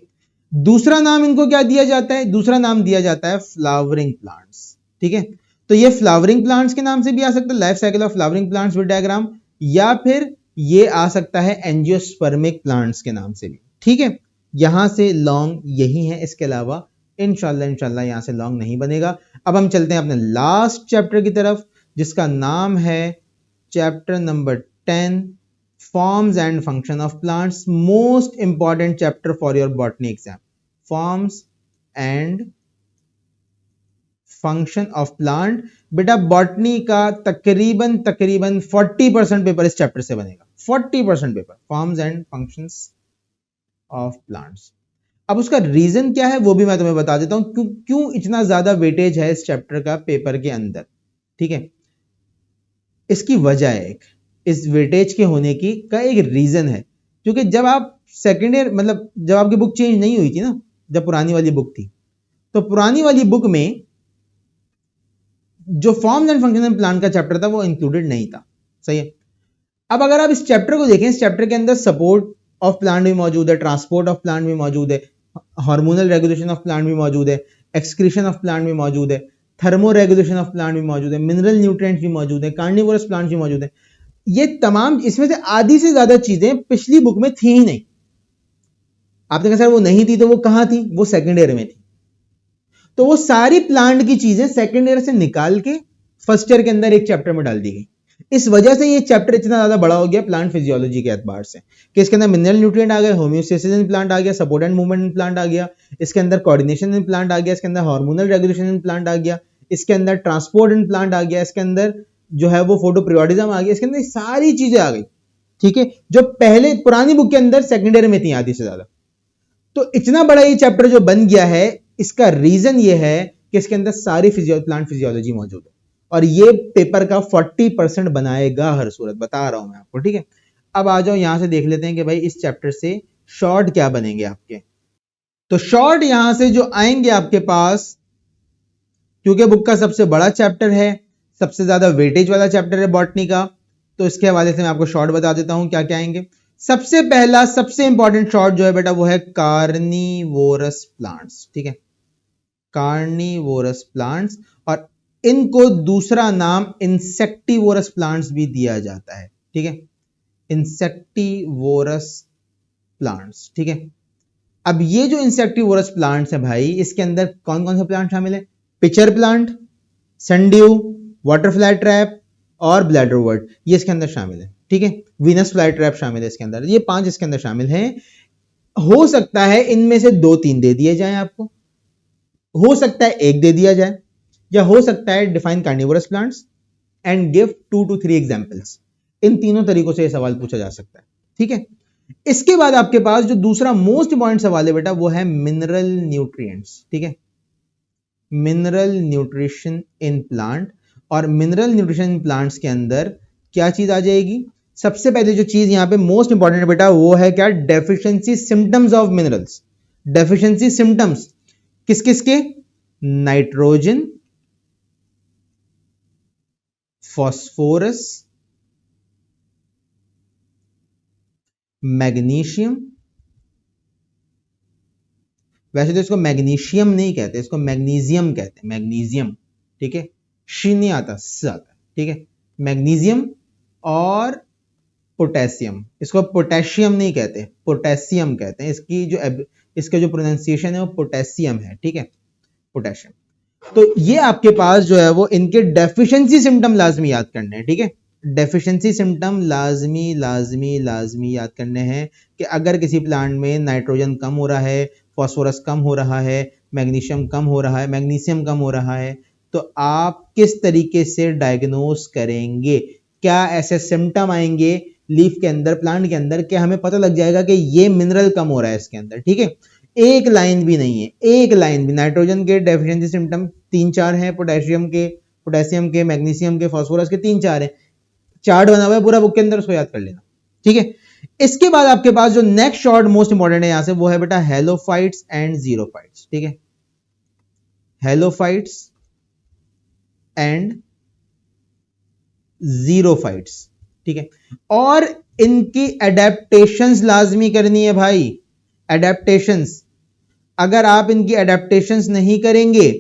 दूसरा नाम इनको क्या दिया जाता है, दूसरा नाम दिया जाता है फ्लावरिंग प्लांट्स, ठीक है। तो ये फ्लावरिंग प्लांट्स के नाम से भी आ सकता है, life cycle of flowering plants with diagram, या फिर ये आ सकता है एंजियोस्पर्मिक प्लांट्स के नाम से भी, ठीक है। यहां से लॉन्ग यही है, इसके अलावा इंशाल्लाह यहां से लॉन्ग नहीं बनेगा। अब हम चलते हैं अपने लास्ट चैप्टर की तरफ, जिसका नाम है chapter number 10 forms and function of plants, most important chapter for your botany exam. Forms and function of plant, बेटा बॉटनी का तकरीबन 40% पेपर इस चैप्टर से बनेगा, 40% paper forms and functions of plants. अब उसका रीजन क्या है वो भी मैं तुम्हें बता देता हूं, क्यों इतना ज्यादा वेटेज है इस चैप्टर का पेपर के अंदर, ठीक है। इसकी वजह है एक, इस वेटेज के होने की का एक रीजन है, क्योंकि जब आप सेकेंड ईयर मतलब जब आपकी बुक चेंज नहीं हुई थी ना, जब पुरानी वाली बुक थी, तो पुरानी वाली बुक में जो forms and function of plant का चैप्टर था वो इंक्लूडेड नहीं था, सही है। अब अगर आप इस चैप्टर को देखें, इस चैप्टर के अंदर सपोर्ट ऑफ प्लांट भी मौजूद है, ट्रांसपोर्ट ऑफ प्लांट भी मौजूद है, हार्मोनल रेगुलेशन ऑफ प्लांट भी मौजूद है, एक्सक्रीशन ऑफ प्लांट भी मौजूद है, थर्मो रेगुलेशन ऑफ प्लांट भी मौजूद है, मिनरल न्यूट्रिएंट्स भी मौजूद है, कार्निवोरस प्लांट भी मौजूद है। ये तमाम, इसमें से आधी से ज्यादा चीजें पिछली बुक में थी ही नहीं। आपने कहा सर वो नहीं थी, तो वो कहां थी? वो सेकेंड ईयर में थी। तो वो सारी प्लांट की चीजें सेकेंड ईयर से निकाल के फर्स्ट ईयर के अंदर एक चैप्टर में डाल दी गई। इस वजह से ये चैप्टर इतना ज्यादा बड़ा हो गया प्लांट फिजियोलॉजी के एतबार से, कि इसके अंदर मिनरल न्यूट्रिएंट आ गए, होम्योस्टेसिस इन प्लांट आ गया, support and movement in plant आ गया, इसके अंदर कोऑर्डिनेशन इन प्लांट आ गया, इसके अंदर हार्मोनल रेगुलेशन इन प्लांट आ गया, इसके अंदर ट्रांसपोर्ट इन प्लांट आ गया, इसके अंदर जो है वो फोटो पीरियोडिज्म आ गया, इसके अंदर सारी चीजें आ गई, ठीक है, जो पहले पुरानी बुक के अंदर सेकेंड ईयर में थी आधी से ज्यादा। तो इतना बड़ा ये चैप्टर जो बन गया है, इसका रीजन ये है कि इसके अंदर सारी प्लांट फिजियोलॉजी मौजूद है, और ये पेपर का 40% बनाएगा हर सूरत, बता रहा हूं मैं आपको, ठीक है। अब आ जाओ यहां से देख लेते हैं कि भाई इस चैप्टर से शॉर्ट क्या बनेंगे आपके। तो शॉर्ट यहां से जो आएंगे आपके पास, क्योंकि बुक का सबसे बड़ा चैप्टर है, सबसे ज्यादा वेटेज वाला चैप्टर है बॉटनी का, तो इसके हवाले से मैं आपको शॉर्ट बता देता हूं क्या क्या आएंगे। सबसे पहला सबसे इंपॉर्टेंट शॉर्ट जो है बेटा वो है कार्निवोरस प्लांट्स, ठीक है, कार्निवोरस प्लांट्स, और इनको दूसरा नाम इंसेक्टिवोरस प्लांट्स भी दिया जाता है, ठीक है, इंसेक्टिवोरस प्लांट्स, ठीक है। अब ये जो इंसेक्टिवोरस प्लांट्स है भाई, इसके अंदर कौन कौन से प्लांट शामिल है? पिचर प्लांट, सनड्यू, वाटरफ्लाई ट्रैप और ब्लैडरवर्ट, ये इसके अंदर शामिल है, ठीक है। वीनस फ्लाई ट्रैप शामिल है इसके अंदर, ये 5 इसके अंदर शामिल हैं। हो सकता है इनमें से 2-3 दे दिए जाएं आपको, हो सकता है 1 दे दिया जाए, या हो सकता है define carnivorous plants and give 2 to 3 examples. इन तीनों तरीकों से यह सवाल पूछा जा सकता है, ठीक है। इसके बाद आपके पास जो दूसरा मोस्ट इंपॉर्टेंट सवाल है बेटा वो है मिनरल न्यूट्रिएंट्स, ठीक है, मिनरल न्यूट्रिशन इन प्लांट। और मिनरल न्यूट्रिशन इन प्लांट्स के अंदर क्या चीज आ जाएगी? सबसे पहले जो चीज यहां पे मोस्ट इंपॉर्टेंट है बेटा वो है क्या? Deficiency symptoms of minerals. Deficiency symptoms किस किस के? Nitrogen, phosphorus, magnesium. वैसे तो इसको मैग्नीशियम नहीं कहते, इसको मैग्नीशियम कहते हैं, मैग्नीशियम, ठीक है, शी नहीं आता, स आता, ठीक है, मैग्नीशियम और पोटेशियम। इसको पोटेशियम नहीं कहते, पोटेशियम कहते हैं। इसका जो प्रोनाउंसिएशन है वो पोटेशियम है, ठीक है, पोटेशियम। तो ये आपके पास जो है वो इनके डेफिशिएंसी सिम्टम लाजमी याद करने हैं, ठीक है, डेफिशिएंसी सिम्टम लाजमी लाजमी लाजमी याद करने हैं कि अगर किसी प्लांट में नाइट्रोजन कम हो रहा है, फॉस्फोरस कम हो रहा है, मैग्नीशियम कम हो रहा है, मैग्नीशियम कम हो रहा है, तो आप किस तरीके से डायग्नोस करेंगे? क्या ऐसे सिम्टम आएंगे लीफ के अंदर, प्लांट के अंदर, कि हमें पता लग जाएगा कि ये मिनरल कम हो रहा है इसके अंदर, ठीक है। एक लाइन भी नहीं है, एक लाइन भी। नाइट्रोजन के डेफिशिएंसी सिम्टम 3-4 हैं, पोटेशियम के, मैग्नीशियम के, फास्फोरस के 3-4 हैं। चार्ट बना हुआ है पूरा बुक के अंदर, उसको याद कर लेना, ठीक है। इसके बाद आपके पास जो नेक्स्ट शॉर्ट मोस्ट इंपॉर्टेंट है यहां से वो है बेटा हेलोफाइट्स एंड जीरोफाइट्स, ठीक है, हेलोफाइट्स एंड जीरोफाइट्स, ठीक है। और इनकी एडेप्टेशंस लाजमी करनी है भाई, एडेप्टेशंस। अगर आप इनकी एडेप्टेशंस नहीं करेंगे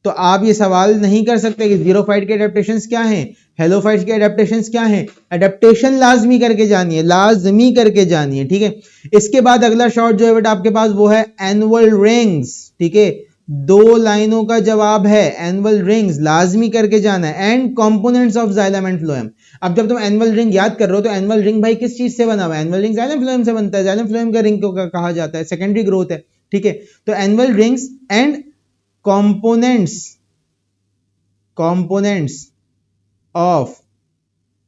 तो आप ये सवाल नहीं कर सकते कि जीरोफाइट के एडेप्टेशंस क्या हैं, हेलोफाइट्स के एडेप्टेशंस क्या हैं। एडेप्टेशन लाजमी करके जानी है, लाजमी करके जानी है, ठीक है। इसके बाद अगला शॉर्ट जो है बेटा आपके पास वो है एनुअल रिंग्स, ठीक है, दो लाइनों का जवाब है एनुअल रिंग्स, लाजमी करके जाना है। And components of xylem and phloem. अब जब तुम एनुअल रिंग याद कर रहे हो तो एनुअल रिंग भाई किस चीज से बना हुआ है? एनुअल रिंग जाइलम फ्लोएम से बनता है। जाइलम फ्लोएम का रिंग को कहा जाता है, सेकेंडरी ग्रोथ है, ठीक है। तो annual rings and components of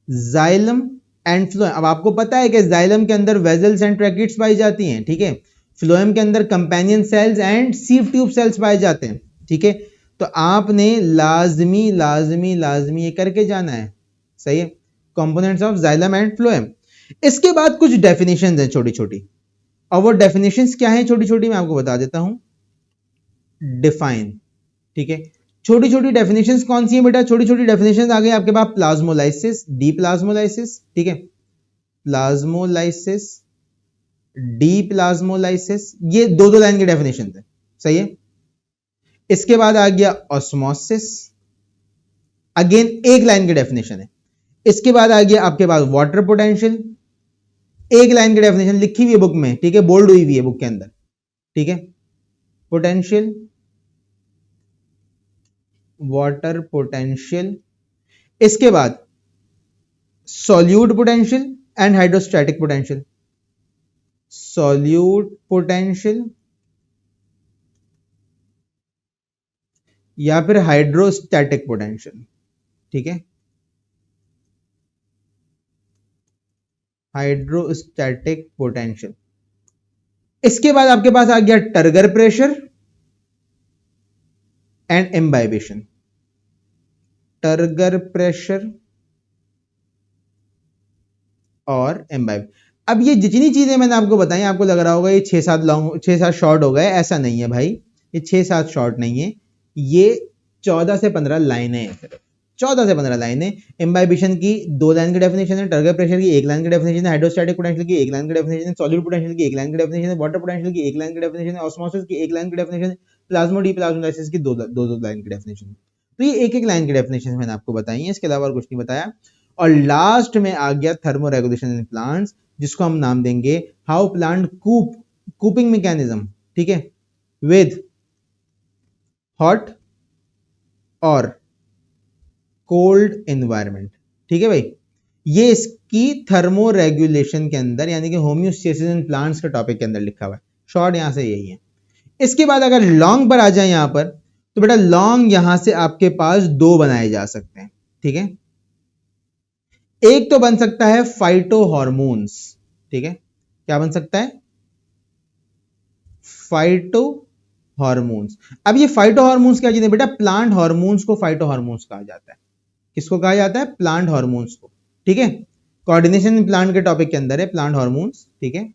xylem and phloem. अब आपको पता है कि जाइलम के अंदर वेजल्स एंड ट्रैकिट्स पाई जाती हैं, ठीक है। फ्लोएम के अंदर companion cells and sieve tube cells पाए जाते हैं, ठीक है। तो आपने लाजमी लाजमी लाजमी ये करके जाना है, सही है। Components of xylem and phloem. इसके बाद कुछ डेफिनेशंस हैं छोटी छोटी, और वो डेफिनेशंस क्या हैं छोटी छोटी मैं आपको बता देता हूं। डिफाइन, ठीक है। छोटी छोटी डेफिनेशंस कौन सी हैं बेटा? छोटी छोटी डेफिनेशंस आ गई आपके पास। प्लाज्मोलाइसिस, डी प्लाज्मोलाइसिस, ठीक है। प्लाज्मोलाइसिस, डी प्लाज्मोलाइसिस, ये दो दो लाइन की डेफिनेशन है, सही है। इसके बाद आ गया ऑस्मोसिस, अगेन एक लाइन की डेफिनेशन है। इसके बाद आ गया आपके पास वाटर पोटेंशियल, एक लाइन की डेफिनेशन लिखी हुई है बुक में, ठीक है, बोल्ड हुई हुई है बुक के अंदर, ठीक है। Potential, water potential. इसके बाद solute potential and hydrostatic potential. Solute potential या फिर हाइड्रोस्टैटिक पोटेंशियल, ठीक है। Hydrostatic potential. इसके बाद आपके पास आ गया turgor pressure and imbibition. Turgor pressure और इम्बाइब। अब ये जितनी चीजें मैंने आपको बताई, आपको लग रहा होगा ये 6-7 लॉन्ग 6-7 शॉर्ट हो गए, ऐसा नहीं है भाई। ये 6-7 शॉर्ट नहीं है, ये 14 से 15 लाइनें हैं सिर्फ, 14 से 15 लाइनें। इम्बाइबिशन की 2 लाइन की डेफिनेशन है, टर्गर प्रेशर की 1 लाइन की डेफिनेशन है, हाइड्रोस्टैटिक पोटेंशियल की 1 लाइन की डेफिनेशन है, सॉल्यूट पोटेंशियल की 1 लाइन की डेफिनेशन है, वाटर पोटेंशियल की 1 लाइन की डेफिनेशन है, ऑस्मोसिस की 1 लाइन की डेफिनेशन है, प्लाज्मो डी प्लाज्मोलाइसिस की 2 लाइन की डेफिनेशन है। तो ये एक एक लाइन की डेफिनेशन मैंने आपको बताई है, इसके अलावा और कुछ नहीं बताया। और लास्ट में आ गया थर्मो रेगुलेशन इन प्लांट्स, जिसको हम नाम देंगे हाउ प्लांट कूपिंग मैकेनिज्म, ठीक है, विद हॉट और कोल्ड एनवायरनमेंट, ठीक है भाई। ये इसकी थर्मो रेगुलेशन के अंदर यानी कि होम्योस्टेसिस इन प्लांट्स के टॉपिक के अंदर लिखा हुआ है। शॉर्ट यहां से यही है। इसके बाद अगर लॉन्ग पर आ जाए यहां पर, तो बेटा लॉन्ग यहां से आपके पास 2 बनाए जा सकते हैं, ठीक है। एक तो बन सकता है फाइटो हार्मोन्स, ठीक है। क्या बन सकता है? Phyto hormones. अब ये फाइटो हार्मोन्स क्या चीज है बेटा? प्लांट हार्मोन्स को फाइटो हार्मोन्स कहा जाता है। किसको कहा जाता है? प्लांट हार्मोन्स को, ठीक है। कोऑर्डिनेशन प्लांट के टॉपिक के अंदर है प्लांट हार्मोन्स, ठीक है।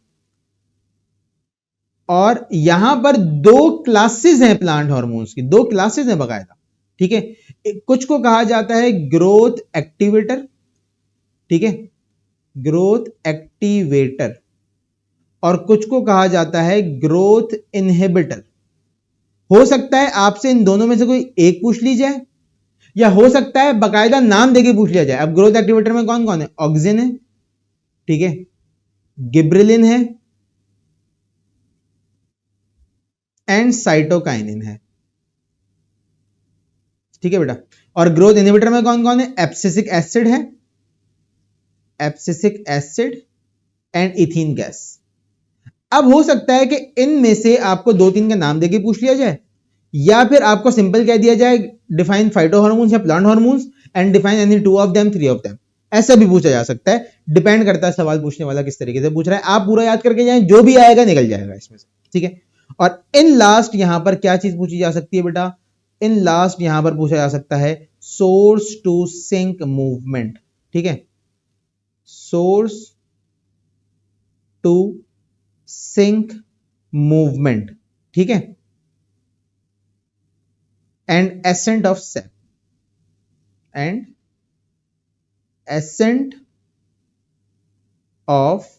और यहां पर 2 क्लासेस हैं प्लांट हार्मोन्स की, 2 क्लासेस हैं बकायदा, ठीक है। कुछ को कहा जाता है ग्रोथ एक्टिवेटर, ठीक है, ग्रोथ एक्टिवेटर, और कुछ को कहा जाता है ग्रोथ इनहिबिटर। हो सकता है आपसे इन दोनों में से कोई एक पूछ ली जाए, या हो सकता है बकायदा नाम देके पूछ लिया जाए। अब ग्रोथ एक्टिवेटर में कौन कौन है? ऑक्सिन है, ठीक है, गिब्रेलिन है एंड साइटोकाइनिन है, ठीक है बेटा। और ग्रोथ इनहिबिटर में कौन कौन है? एब्सिसिक एसिड है, abscisic acid and ethene gas. अब हो सकता है कि इनमें से आपको 2-3 का नाम देके पूछ लिया जाए, या फिर आपको सिंपल कह दिया जाए डिफाइन फाइटो हार्मोन्स या plant hormones and define any 2 of them 3 of them. ऐसा भी पूछा जा सकता है, डिपेंड करता है सवाल पूछने वाला किस तरीके से पूछ रहा है। आप पूरा याद करके जाएं, जो भी आएगा निकल जाएगा इसमें से, ठीक है। और इन लास्ट यहां पर क्या चीज पूछी जा सकती है बेटा? इन लास्ट यहां पर पूछा जा सकता है सोर्स टू सिंक मूवमेंट, ठीक है, सोर्स टू सिंक मूवमेंट, ठीक है, and ascent of sap, and ascent of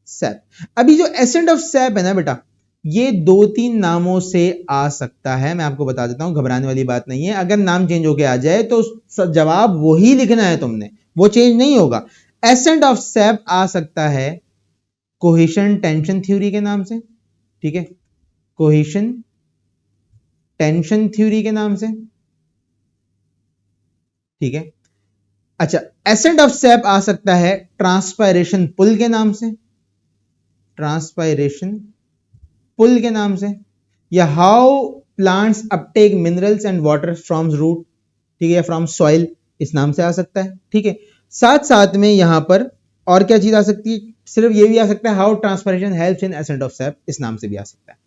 sap. अभी जो एसेंट ऑफ सेप है ना बेटा, ये 2-3 नामों से आ सकता है, मैं आपको बता देता हूं, घबराने वाली बात नहीं है। अगर नाम चेंज होके आ जाए तो जवाब वही लिखना है तुमने, वो चेंज नहीं होगा। एसेंट ऑफ सेप आ सकता है कोहेशन टेंशन थ्योरी के नाम से, ठीक है, कोहेशन टेंशन थ्योरी के नाम से, ठीक है। अच्छा, एसेंट ऑफ सेप आ सकता है ट्रांसपायरेशन पुल के नाम से, ट्रांसपायरेशन पुल के नाम से, या how plants uptake minerals and water from root, ठीक है, फ्रॉम सॉइल, इस नाम से आ सकता है, ठीक है। साथ साथ में यहां पर और क्या चीज आ सकती है, सिर्फ ये भी आ सकता है how transpiration helps in ascent of sap, इस नाम से भी आ सकता है।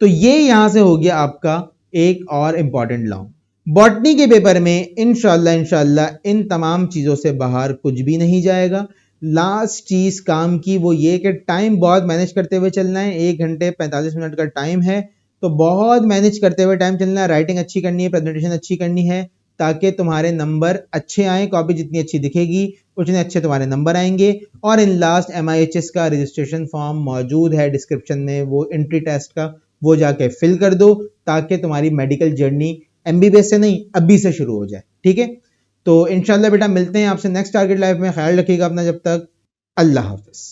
तो ये यहां से हो गया आपका एक और इंपॉर्टेंट लॉ। बॉटनी के पेपर में इंशाल्लाह इन तमाम चीजों से बाहर कुछ भी नहीं जाएगा। लास्ट चीज काम की वो ये कि टाइम बहुत मैनेज करते हुए चलना है, 1 घंटे 45 मिनट का टाइम है, तो बहुत मैनेज करते हुए टाइम चलना है, राइटिंग अच्छी करनी है, प्रेजेंटेशन अच्छी करनी है, ताकि तुम्हारे नंबर अच्छे आए, कॉपी जितनी अच्छी दिखेगी उतने अच्छे तुम्हारे नंबर आएंगे। और इन लास्ट MIHS का रजिस्ट्रेशन फॉर्म मौजूद है डिस्क्रिप्शन में, वो एंट्री टेस्ट का, वो जाके फिल कर दो, ताकि तुम्हारी मेडिकल जर्नी MBBS से नहीं अभी से शुरू हो जाए, ठीक है। तो इंशाल्लाह बेटा मिलते हैं आपसे नेक्स्ट टारगेट लाइफ में, ख्याल रखिएगा अपना, जब तक अल्लाह हाफिज।